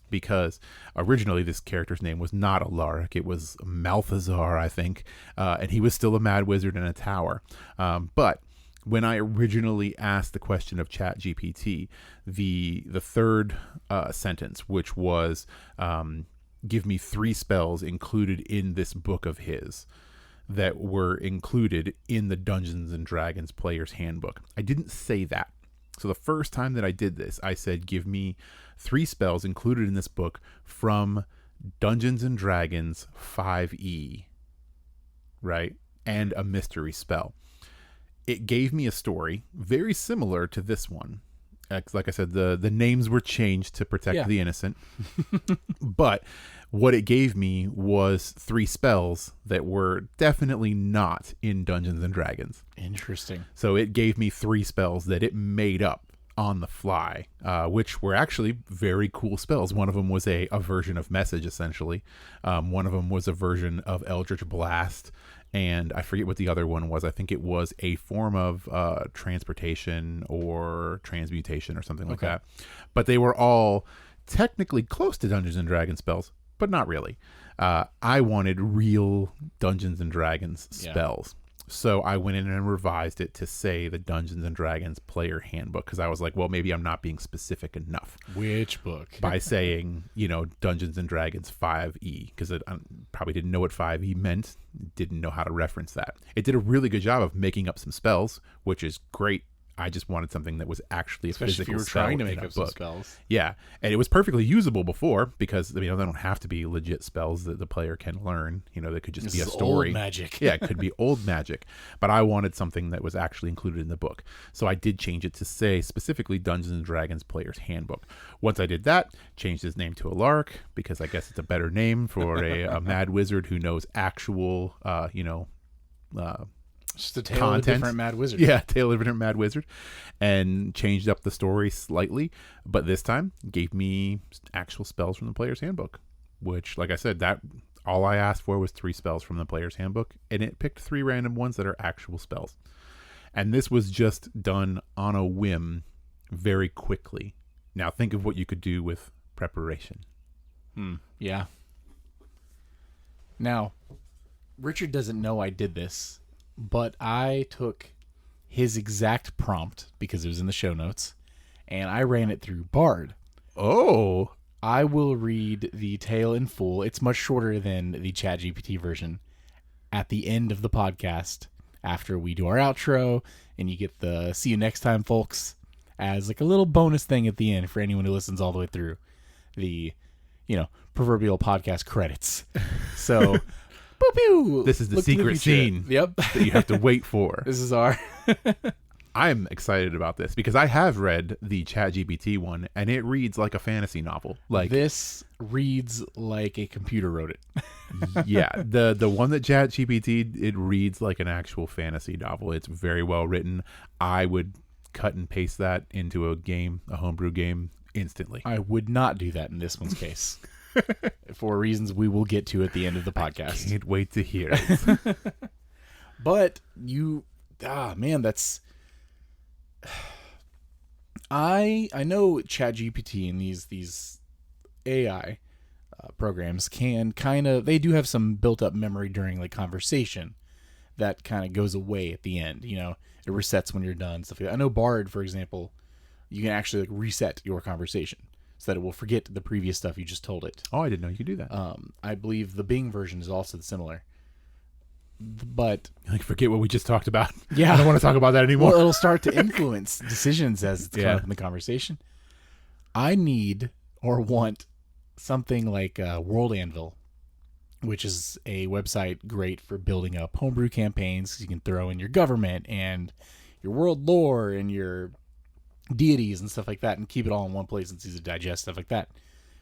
because originally this character's name was not Alaric. It was Malthazar, I think, and he was still a mad wizard in a tower. But when I originally asked the question of ChatGPT, the third sentence, which was give me 3 spells included in this book of his that were included in the Dungeons and Dragons Player's Handbook, I didn't say that. So the first time that I did this, I said, give me 3 spells included in this book from Dungeons and Dragons 5e, right? And a mystery spell. It gave me a story very similar to this one. Like I said, the names were changed to protect the innocent. But what it gave me was 3 spells that were definitely not in Dungeons and Dragons. Interesting. So it gave me 3 spells that it made up on the fly, which were actually very cool spells. One of them was a version of Message, essentially. One of them was a version of Eldritch Blast. And I forget what the other one was. I think it was a form of transportation or transmutation or something like that. But they were all technically close to Dungeons and Dragons spells, but not really. I wanted real Dungeons and Dragons spells. So I went in and revised it to say the Dungeons and Dragons Player Handbook, because I was like, well, maybe I'm not being specific enough. Which book? By saying, Dungeons and Dragons 5e, because I probably didn't know what 5e meant, didn't know how to reference that. It did a really good job of making up some spells, which is great. I just wanted something that was actually a Especially physical if you were spell trying to in make a up some book. spells. Yeah, and it was perfectly usable before, because they don't have to be legit spells that the player can learn. They could just be a story. Old magic. Yeah, it could be old magic, but I wanted something that was actually included in the book. So I did change it to say specifically Dungeons and Dragons Player's Handbook. Once I did that, changed his name to Alaric, because I guess it's a better name for a mad wizard who knows actual, just a tale of a different mad wizard. Yeah, tale of a different mad wizard. And changed up the story slightly, but this time gave me actual spells from the Player's Handbook, which, like I said, that all I asked for was 3 spells from the Player's Handbook, and it picked 3 random ones that are actual spells. And this was just done on a whim very quickly. Now think of what you could do with preparation. Yeah. Now, Richard doesn't know I did this, but I took his exact prompt, because it was in the show notes, and I ran it through Bard. Oh. I will read the tale in full. It's much shorter than the ChatGPT version at the end of the podcast, after we do our outro, and you get the see you next time, folks, as like a little bonus thing at the end for anyone who listens all the way through the, proverbial podcast credits. So... Boop, pew. This is the Look to secret future. scene Yep. that you have to wait for. This is our... I'm excited about this because I have read the ChatGPT one, and it reads like a fantasy novel. Like this reads like a computer wrote it. Yeah, the one that ChatGPT, it reads like an actual fantasy novel. It's very well written. I would cut and paste that into a game, a homebrew game, instantly. I would not do that in this one's case. For reasons we will get to at the end of the podcast. I can't wait to hear it. But man, that's... I know ChatGPT and these AI programs can they do have some built up memory during like conversation that kind of goes away at the end. It resets when you're done, stuff like that. I know Bard, for example, you can actually like reset your conversation so that it will forget the previous stuff you just told it. Oh, I didn't know you could do that. I believe the Bing version is also similar. But like, forget what we just talked about. Yeah. I don't want to talk about that anymore. Well, it'll start to influence decisions as it's come up in the conversation. I need or want something like World Anvil, which is a website great for building up homebrew campaigns. 'Cause you can throw in your government and your world lore and your deities and stuff like that and keep it all in one place. It's easy to digest, stuff like that.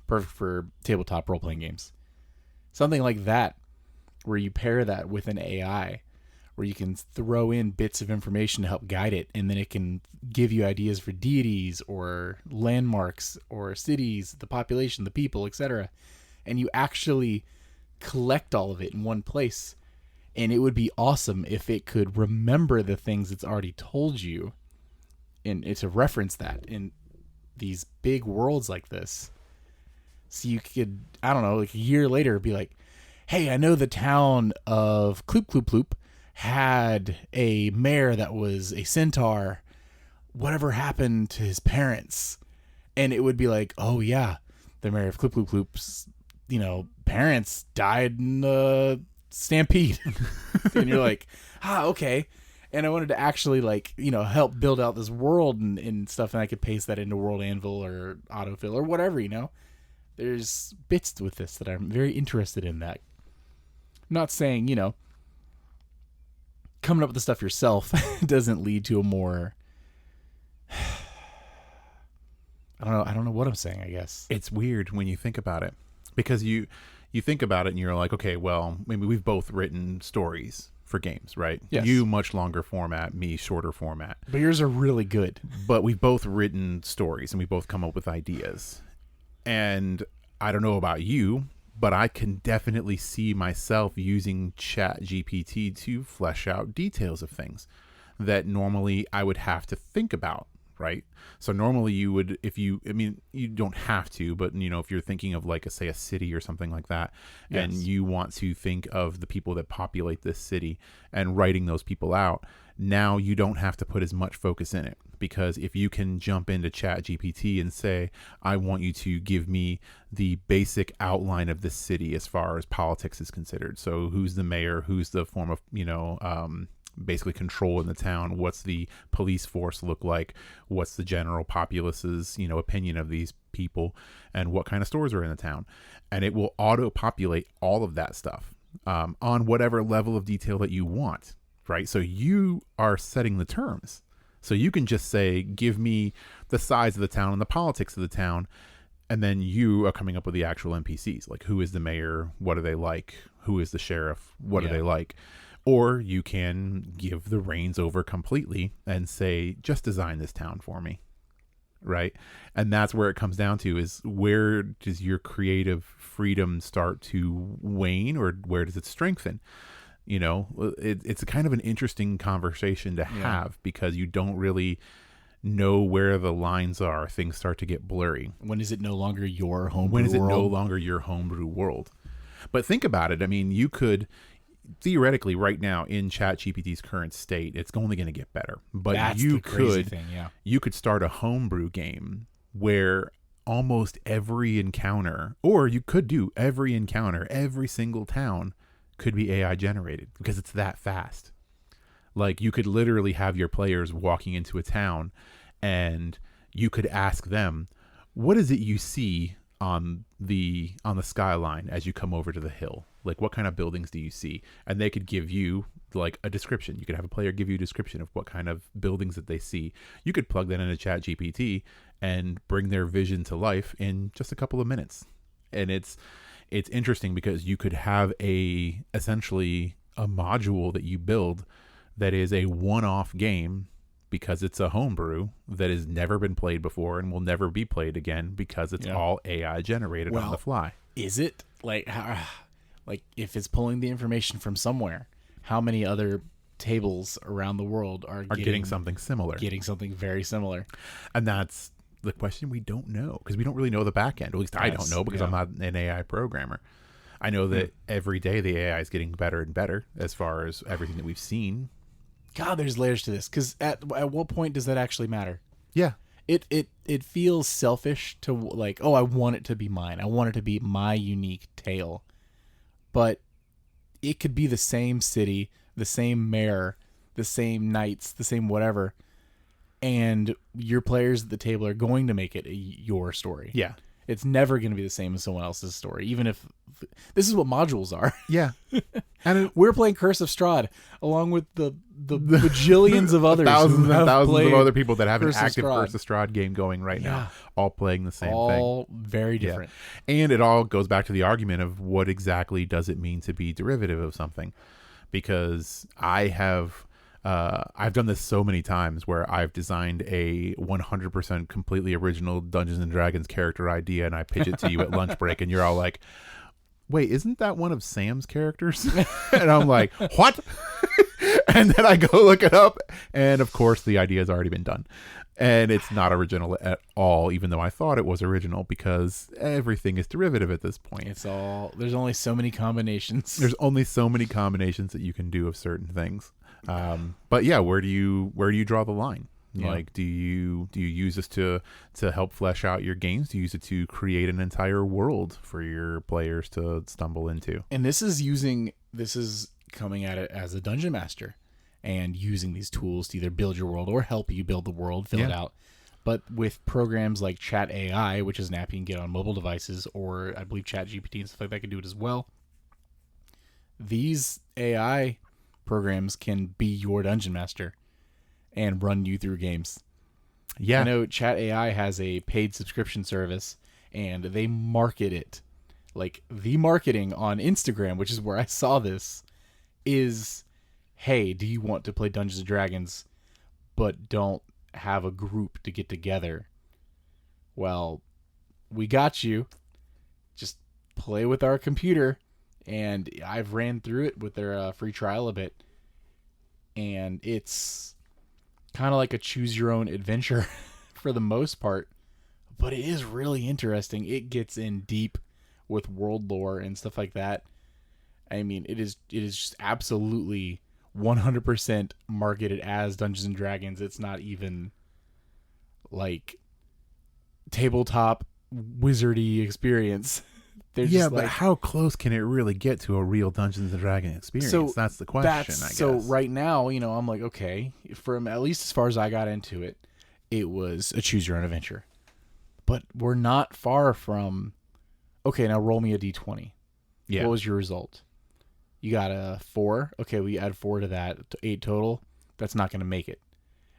Perfect for tabletop role-playing games. Something like that, where you pair that with an AI, where you can throw in bits of information to help guide it, and then it can give you ideas for deities or landmarks or cities, the population, the people, etc. And you actually collect all of it in one place. And it would be awesome if it could remember the things it's already told you and to reference that in these big worlds like this. So you could, I don't know, like a year later be like, hey, I know the town of Kloop Kloop Kloop had a mayor that was a centaur. Whatever happened to his parents? And it would be like, oh yeah, the mayor of Kloop Kloop Kloop's, parents died in the stampede. And you're like, okay. And I wanted to actually help build out this world and stuff, and I could paste that into World Anvil or autofill or whatever, There's bits with this that I'm very interested in that. I'm not saying, coming up with the stuff yourself doesn't lead to a more I don't know what I'm saying, I guess. It's weird when you think about it, because you think about it and you're like, okay, well, maybe we've both written stories for games, right? Yes. You much longer format, me shorter format. But yours are really good. But we've both written stories and we both come up with ideas. And I don't know about you, but I can definitely see myself using Chat GPT to flesh out details of things that normally I would have to think about, right? So normally you would, you don't have to, but if you're thinking of say a city or something like that, yes, and you want to think of the people that populate this city and writing those people out, now you don't have to put as much focus in it, because if you can jump into Chat GPT and say, I want you to give me the basic outline of this city as far as politics is considered. So who's the mayor, who's the form of, basically control in the town, what's the police force look like, what's the general populace's opinion of these people, and what kind of stores are in the town, and it will auto populate all of that stuff on whatever level of detail that you want, right? So you are setting the terms, so you can just say, give me the size of the town and the politics of the town, and then you are coming up with the actual NPCs, like who is the mayor, what are they like, who is the sheriff, what are they like. Or you can give the reins over completely and say, just design this town for me, right? And that's where it comes down to, is where does your creative freedom start to wane, or where does it strengthen? It's a kind of an interesting conversation to have, because you don't really know where the lines are. Things start to get blurry. When is it no longer your homebrew world? When is it no longer your homebrew world? But think about it. I mean, you could... theoretically right now in ChatGPT's current state, it's only going to get better, but that's you the crazy could thing, you could start a homebrew game where almost every encounter, or you could do every encounter, every single town could be AI generated, because it's that fast. Like, you could literally have your players walking into a town and you could ask them, what is it you see on the skyline as you come over to the hill? Like, what kind of buildings do you see? And they could give you a description. You could have a player give you a description of what kind of buildings that they see. You could plug that into Chat GPT and bring their vision to life in just a couple of minutes. And it's interesting, because you could have essentially a module that you build that is a one-off game, because it's a homebrew that has never been played before and will never be played again, because it's all AI generated on the fly. Is it if it's pulling the information from somewhere, how many other tables around the world are getting something similar? Getting something very similar. And that's the question we don't know, because we don't really know the back end. At least I don't know, because I'm not an AI programmer. I know that every day the AI is getting better and better as far as everything that we've seen. God, there's layers to this, because at what point does that actually matter? Yeah. It feels selfish to I want it to be mine. I want it to be my unique tale. But it could be the same city, the same mayor, the same knights, the same whatever. and your players at the table are going to make it your story. Yeah. It's never going to be the same as someone else's story, even if this is what modules are. Yeah. And we're playing Curse of Strahd along with the bajillions of others, thousands and thousands of other people that have Curse an of active Strahd. Curse of Strahd game going right now, all playing the same thing. All very different. Yeah. And it all goes back to the argument of what exactly does it mean to be derivative of something? Because I've done this so many times where I've designed a 100% completely original Dungeons and Dragons character idea, and I pitch it to you at lunch break, and you're all like, wait, isn't that one of Sam's characters? And I'm like, what? And then I go look it up, and of course the idea has already been done. And it's not original at all, even though I thought it was original, because everything is derivative at this point. There's only so many combinations. There's only so many combinations that you can do of certain things. But yeah, where do you draw the line? Yeah. Like, do you use this to help flesh out your games? Do you use it to create an entire world for your players to stumble into? And this is coming at it as a dungeon master and using these tools to either build your world or help you build the world, fill it out. But with programs like Chat AI, which is an app you can get on mobile devices, or I believe Chat GPT and stuff like that can do it as well. These AI programs can be your dungeon master and run you through games. Yeah. I know Chat AI has a paid subscription service, and they market it. Like, the marketing on Instagram, which is where I saw this, is, hey, do you want to play Dungeons & Dragons, but don't have a group to get together? Well, we got you. Just play with our computer. And I've ran through it with their free trial a bit. And it's kind of like a choose your own adventure for the most part, but it is really interesting. It gets in deep with world lore and stuff like that. I mean, it is just absolutely 100% marketed as Dungeons and Dragons. It's not even like tabletop wizardy experience. But how close can it really get to a real Dungeons and Dragons experience? So that's the question, I guess. So right now, I'm like, okay, from at least as far as I got into it, it was a choose your own adventure. But we're not far from, okay, now roll me a D20. Yeah. What was your result? You got a 4. Okay, we add 4 to that, 8 total. That's not going to make it.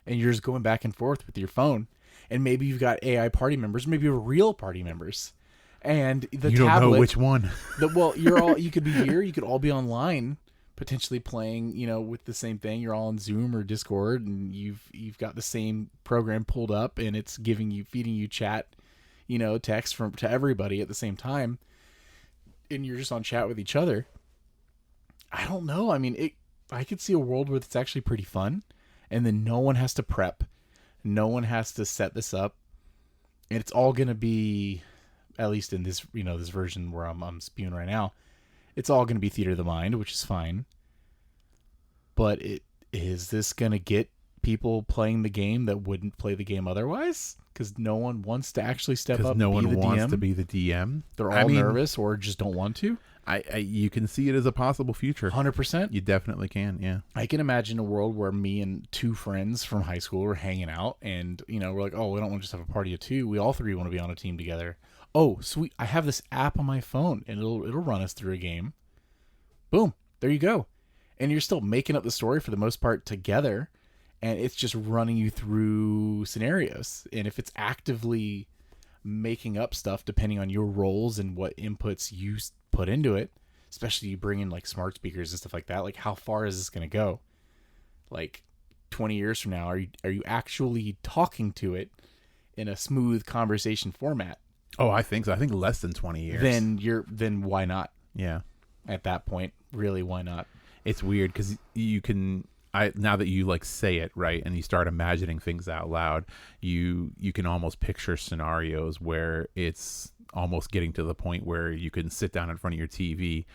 And you're just going back and forth with your phone. And maybe you've got AI party members, maybe you have real party members. And the you tablet, don't know which one. You could be here. You could all be online, potentially playing, with the same thing. You're all on Zoom or Discord, and you've got the same program pulled up, and it's feeding you chat, text to everybody at the same time, and you're just on chat with each other. I don't know. I mean, I could see a world where it's actually pretty fun, and then no one has to prep, no one has to set this up, and it's all gonna be, at least in this, this version where I'm spewing right now, it's all going to be theater of the mind, which is fine. But is this going to get people playing the game that wouldn't play the game otherwise? Because no one wants to actually step up. No one wants DM. to be the DM. They're all nervous or just don't want to. You can see it as a possible future. 100%. You definitely can, yeah. I can imagine a world where me and 2 friends from high school are hanging out, and we're like, oh, we don't want to just have a party of 2. We all 3 want to be on a team together. Oh, sweet. I have this app on my phone, and it'll run us through a game. Boom. There you go. And you're still making up the story for the most part together, and it's just running you through scenarios. And if it's actively making up stuff depending on your roles and what inputs you put into it, especially you bring in like smart speakers and stuff like that, like how far is this going to go? Like 20 years from now, are you actually talking to it in a smooth conversation format? Oh, I think so. I think less than 20 years. Then why not? Yeah. At that point, really, why not? It's weird because you can, now that you like say it right and you start imagining things out loud, you can almost picture scenarios where it's almost getting to the point where you can sit down in front of your TV,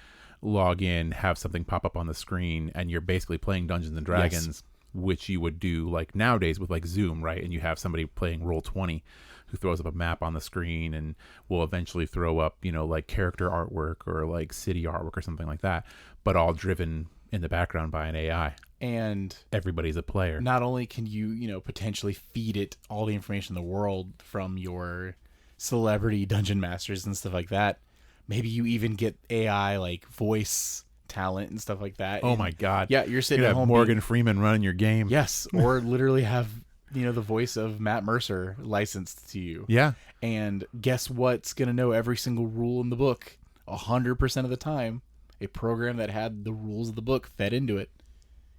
log in, have something pop up on the screen, and you're basically playing Dungeons and Dragons, yes, which you would do like nowadays with like Zoom, right? And you have somebody playing Roll20 who throws up a map on the screen and will eventually throw up, like character artwork or like city artwork or something like that, but all driven in the background by an AI. And everybody's a player. not only can you, potentially feed it all the information in the world from your celebrity dungeon masters and stuff like that, maybe you even get AI like voice talent and stuff like that. Oh And my God. yeah, you're sitting You at have home Morgan Freeman running your game. yes, or literally have the voice of Matt Mercer licensed to you. Yeah. And guess what's going to know every single rule in the book 100% of the time? A program that had the rules of the book fed into it.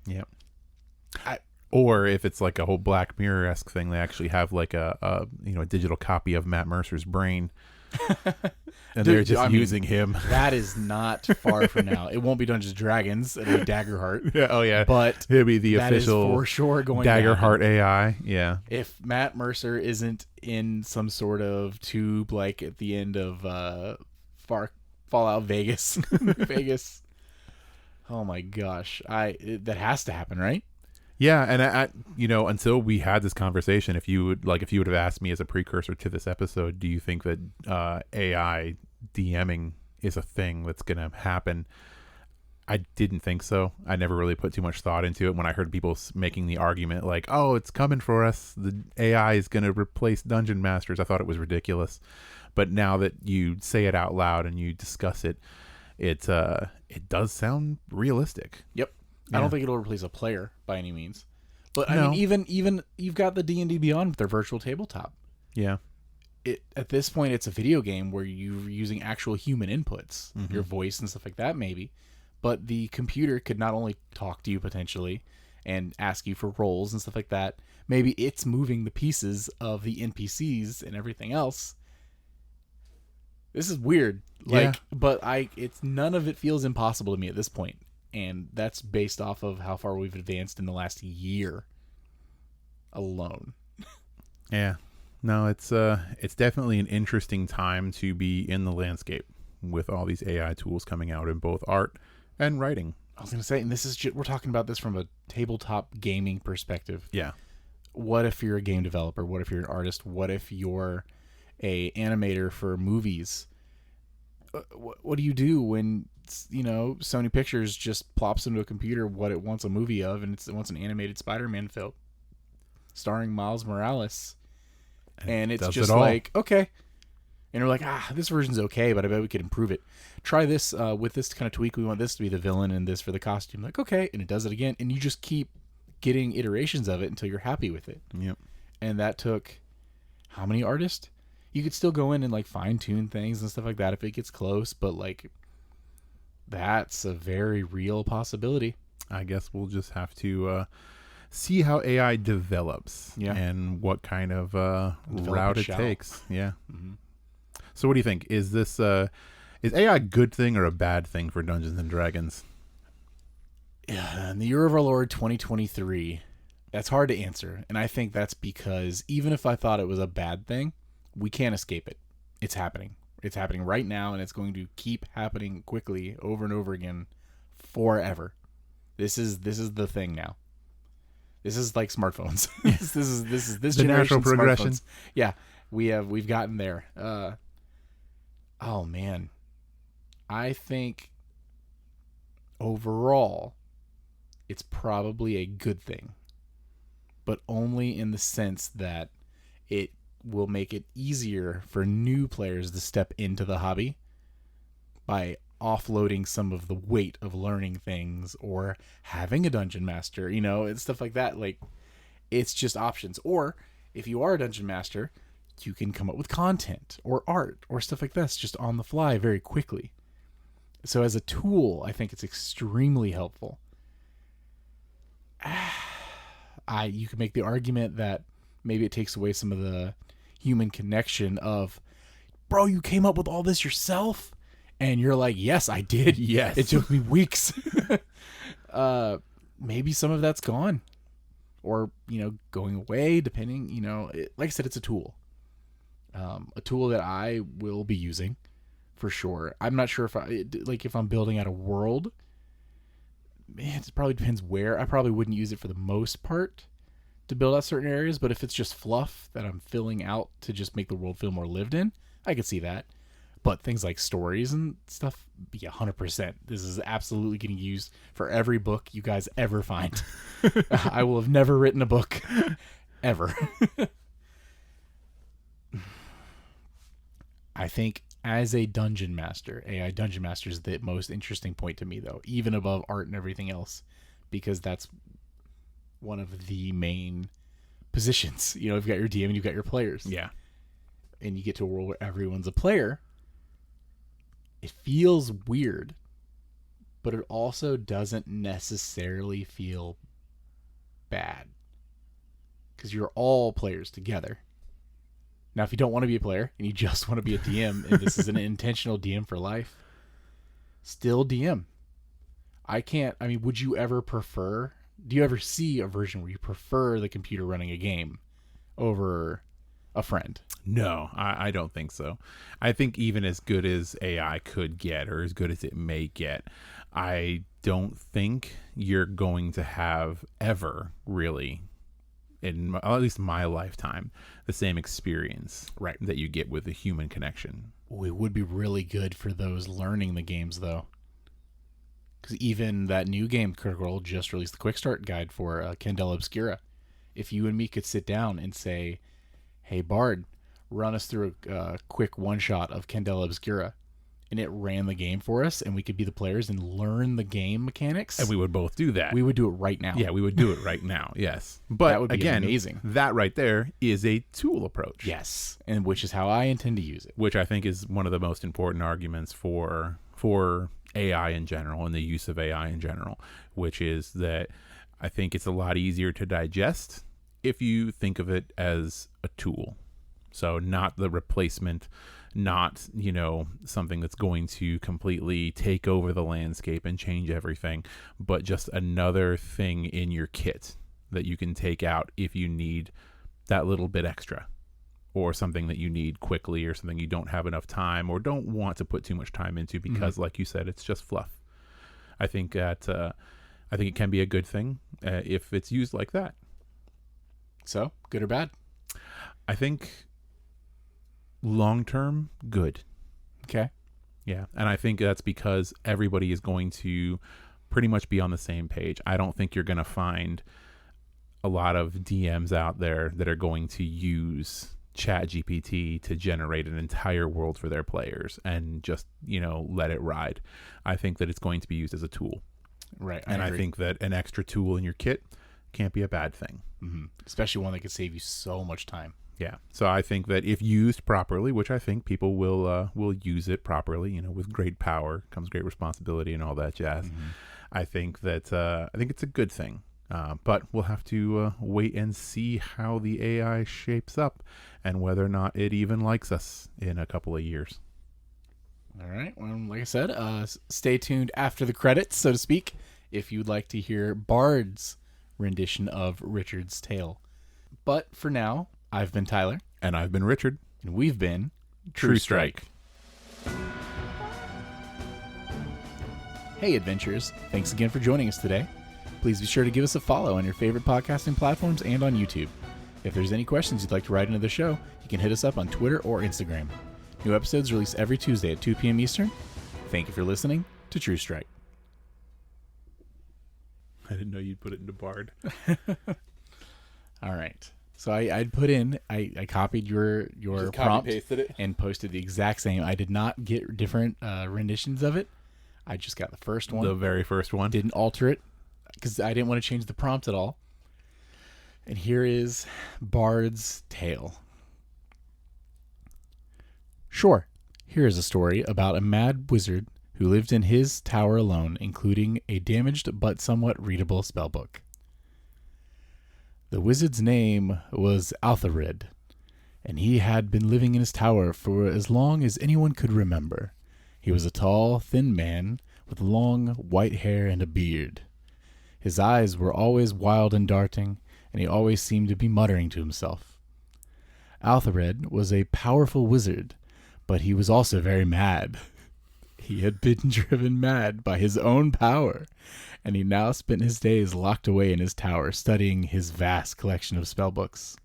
Yep. I- Or if it's like a whole Black Mirror-esque thing, they actually have like a digital copy of Matt Mercer's brain. And they're just using him. That is not far from now. It won't be Dungeons and Dragons. It'll be Daggerheart. Yeah, oh yeah. But it'll be the that official is for sure going to happen. Daggerheart AI. Yeah. If Matt Mercer isn't in some sort of tube like at the end of Fallout Vegas, Vegas. Oh my gosh. That has to happen, right? Yeah, and I until we had this conversation, if you would have asked me as a precursor to this episode, do you think that AI DMing is a thing that's going to happen? I didn't think so. I never really put too much thought into it. When I heard people making the argument like, "Oh, it's coming for us. The AI is going to replace dungeon masters," I thought it was ridiculous. But now that you say it out loud and you discuss it, it does sound realistic. Yep. Yeah. I don't think it'll replace a player by any means. But I No. mean, even you've got the D&D Beyond with their virtual tabletop. Yeah. At this point, it's a video game where you're using actual human inputs, Mm-hmm. your voice and stuff like that, maybe. But the computer could not only talk to you potentially and ask you for roles and stuff like that. Maybe it's moving the pieces of the NPCs and everything else. This is weird. But it's none of it feels impossible to me at this point. And that's based off of how far we've advanced in the last year alone. Yeah. No, it's definitely an interesting time to be in the landscape with all these AI tools coming out in both art and writing. I was going to say, and this is we're talking about this from a tabletop gaming perspective. Yeah. What if you're a game developer? What if you're an artist? What if you're a animator for movies? What do you do when Sony Pictures just plops into a computer what it wants a movie of, and it wants an animated Spider-Man film starring Miles Morales, and it's just like, okay, and you're like, this version's okay, but I bet we could improve it. Try this with this kind of tweak. We want this to be the villain and this for the costume. Like, okay, and it does it again, and you just keep getting iterations of it until you're happy with it. Yep. And that took how many artists? You could still go in and like fine tune things and stuff like that if it gets close, but like that's a very real possibility. I guess we'll just have to see how AI develops and what kind of route it takes. Yeah. Mm-hmm. So what do you think? Is this is AI a good thing or a bad thing for Dungeons and Dragons? Yeah, in the year of our Lord 2023, that's hard to answer. And I think that's because even if I thought it was a bad thing, we can't escape it. It's happening. It's happening right now, and it's going to keep happening quickly over and over again forever. This is the thing now. This is like smartphones. this is this the natural progression. Smartphones. Yeah, we've gotten there. Oh man, I think overall it's probably a good thing, but only in the sense that it will make it easier for new players to step into the hobby by offloading some of the weight of learning things or having a dungeon master, and stuff like that. Like, it's just options. Or if you are a dungeon master, you can come up with content or art or stuff like this just on the fly very quickly. So as a tool, I think it's extremely helpful. You can make the argument that maybe it takes away some of the human connection of, bro, you came up with all this yourself? And you're like, yes, I did. Yes. It took me weeks. Maybe some of that's gone or, going away, depending, like I said, it's a tool. A tool that I will be using for sure. I'm not sure if I'm building out a world, man, it probably depends where. I probably wouldn't use it for the most part to build out certain areas, but if it's just fluff that I'm filling out to just make the world feel more lived in, I could see that. But things like stories and stuff, yeah, 100%. This is absolutely getting used for every book you guys ever find. I will have never written a book, ever. I think as a dungeon master, AI dungeon master is the most interesting point to me, though, even above art and everything else, because that's one of the main positions. You know, you've got your DM and you've got your players. Yeah. And you get to a world where everyone's a player. It feels weird, but it also doesn't necessarily feel bad because you're all players together. Now, if you don't want to be a player and you just want to be a DM, and this is an intentional DM for life, still DM. Would you ever prefer, do you ever see a version where you prefer the computer running a game over a friend? No, I don't think so. I think even as good as AI could get, or as good as it may get, I don't think you're going to have ever really, at least my lifetime, the same experience right that you get with a human connection. It would be really good for those learning the games, though. Because even that new game, Critical Role, just released the quick start guide for Candela Obscura. If you and me could sit down and say, hey, Bard, run us through a quick one-shot of Candela Obscura, and it ran the game for us, and we could be the players and learn the game mechanics. And we would both do that. We would do it right now. Yeah, we would do it right now, yes. But that would be again, amazing. That right there is a tool approach. Yes, and which is how I intend to use it. Which I think is one of the most important arguments for AI in general and the use of AI in general, which is that I think it's a lot easier to digest if you think of it as a tool. So not the replacement, not, something that's going to completely take over the landscape and change everything, but just another thing in your kit that you can take out if you need that little bit extra, or something that you need quickly, or something you don't have enough time or don't want to put too much time into because, like you said, it's just fluff. I think that I think it can be a good thing if it's used like that. So, good or bad? I think long-term, good. Okay. Yeah, and I think that's because everybody is going to pretty much be on the same page. I don't think you're going to find a lot of DMs out there that are going to use ChatGPT to generate an entire world for their players and just, let it ride. I think that it's going to be used as a tool. Right. And I think that an extra tool in your kit can't be a bad thing. Mm-hmm. Especially one that could save you so much time. Yeah. So I think that if used properly, which I think people will use it properly, with great power comes great responsibility and all that jazz. Mm-hmm. I think that I think it's a good thing. But we'll have to wait and see how the AI shapes up and whether or not it even likes us in a couple of years. All right. Well, like I said, stay tuned after the credits, so to speak, if you'd like to hear Bard's rendition of Richard's tale. But for now, I've been Tyler. And I've been Richard. And we've been True Strike. Hey, adventurers. Thanks again for joining us today. Please be sure to give us a follow on your favorite podcasting platforms and on YouTube. If there's any questions you'd like to write into the show, you can hit us up on Twitter or Instagram. New episodes release every Tuesday at 2 p.m. Eastern. Thank you for listening to True Strike. I didn't know you'd put it into Bard. All right. So I copied your prompt pasted it and posted the exact same. I did not get different renditions of it. I just got the first one. The very first one. Didn't alter it because I didn't want to change the prompt at all. And here is Bard's tale. Sure, here is a story about a mad wizard who lived in his tower alone, including a damaged but somewhat readable spellbook. The wizard's name was Altharid, and he had been living in his tower for as long as anyone could remember. He was a tall, thin man with long, white hair and a beard. His eyes were always wild and darting, and he always seemed to be muttering to himself. Altharid was a powerful wizard, but he was also very mad. He had been driven mad by his own power, and he now spent his days locked away in his tower studying his vast collection of spellbooks.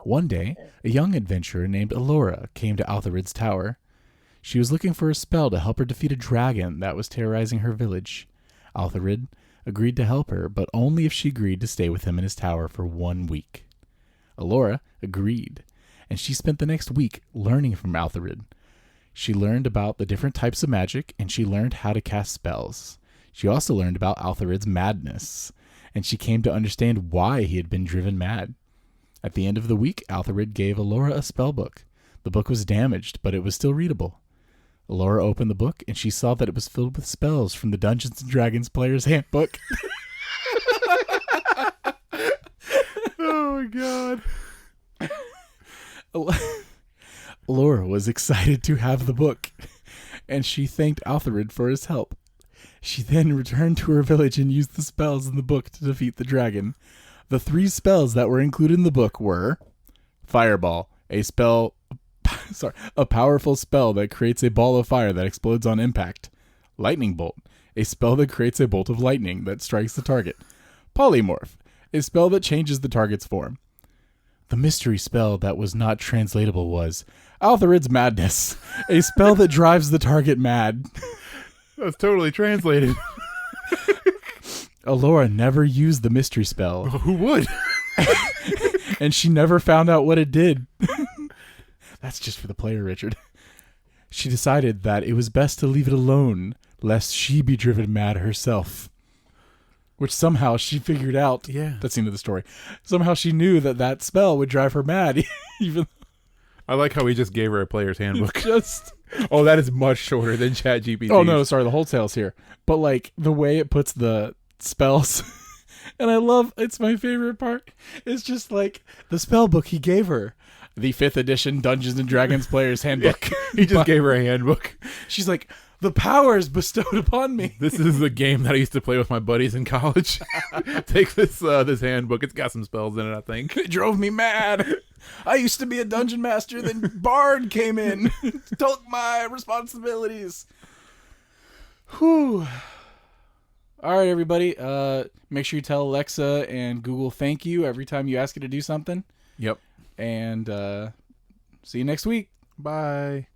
One day, a young adventurer named Alora came to Altharid's tower. She was looking for a spell to help her defeat a dragon that was terrorizing her village. Altherid agreed to help her, but only if she agreed to stay with him in his tower for 1 week. Alora agreed, and she spent the next week learning from Altherid. She learned about the different types of magic, and she learned how to cast spells. She also learned about Altherid's madness, and she came to understand why he had been driven mad. At the end of the week, Altherid gave Alora a spell book. The book was damaged, but it was still readable. Alora opened the book, and she saw that it was filled with spells from the Dungeons & Dragons Player's Handbook. Oh, my God. Alora was excited to have the book, and she thanked Altherid for his help. She then returned to her village and used the spells in the book to defeat the dragon. The 3 spells that were included in the book were Fireball, a powerful spell that creates a ball of fire that explodes on impact. Lightning Bolt, a spell that creates a bolt of lightning that strikes the target. Polymorph, a spell that changes the target's form. The mystery spell that was not translatable was Altherid's Madness, a spell that drives the target mad. That's totally translated. Alora never used the mystery spell. Who would? And she never found out what it did. That's just for the player, Richard. She decided that it was best to leave it alone, lest she be driven mad herself. Which somehow she figured out. Yeah. That's the end of the story. Somehow she knew that spell would drive her mad. Even I like how he just gave her a player's handbook. Oh, that is much shorter than ChatGPT. Oh, no, sorry. The whole tale's here. But, like, the way it puts the spells... And I love... It's my favorite part. It's just, like, the spell book he gave her. The 5th edition Dungeons & Dragons Player's Handbook. Yeah, he just gave her a handbook. She's like, the power is bestowed upon me. This is a game that I used to play with my buddies in college. Take this handbook. It's got some spells in it, I think. It drove me mad. I used to be a dungeon master, then Bard came in, took my responsibilities. Whew. All right, everybody. Make sure you tell Alexa and Google thank you every time you ask it to do something. Yep. And see you next week. Bye.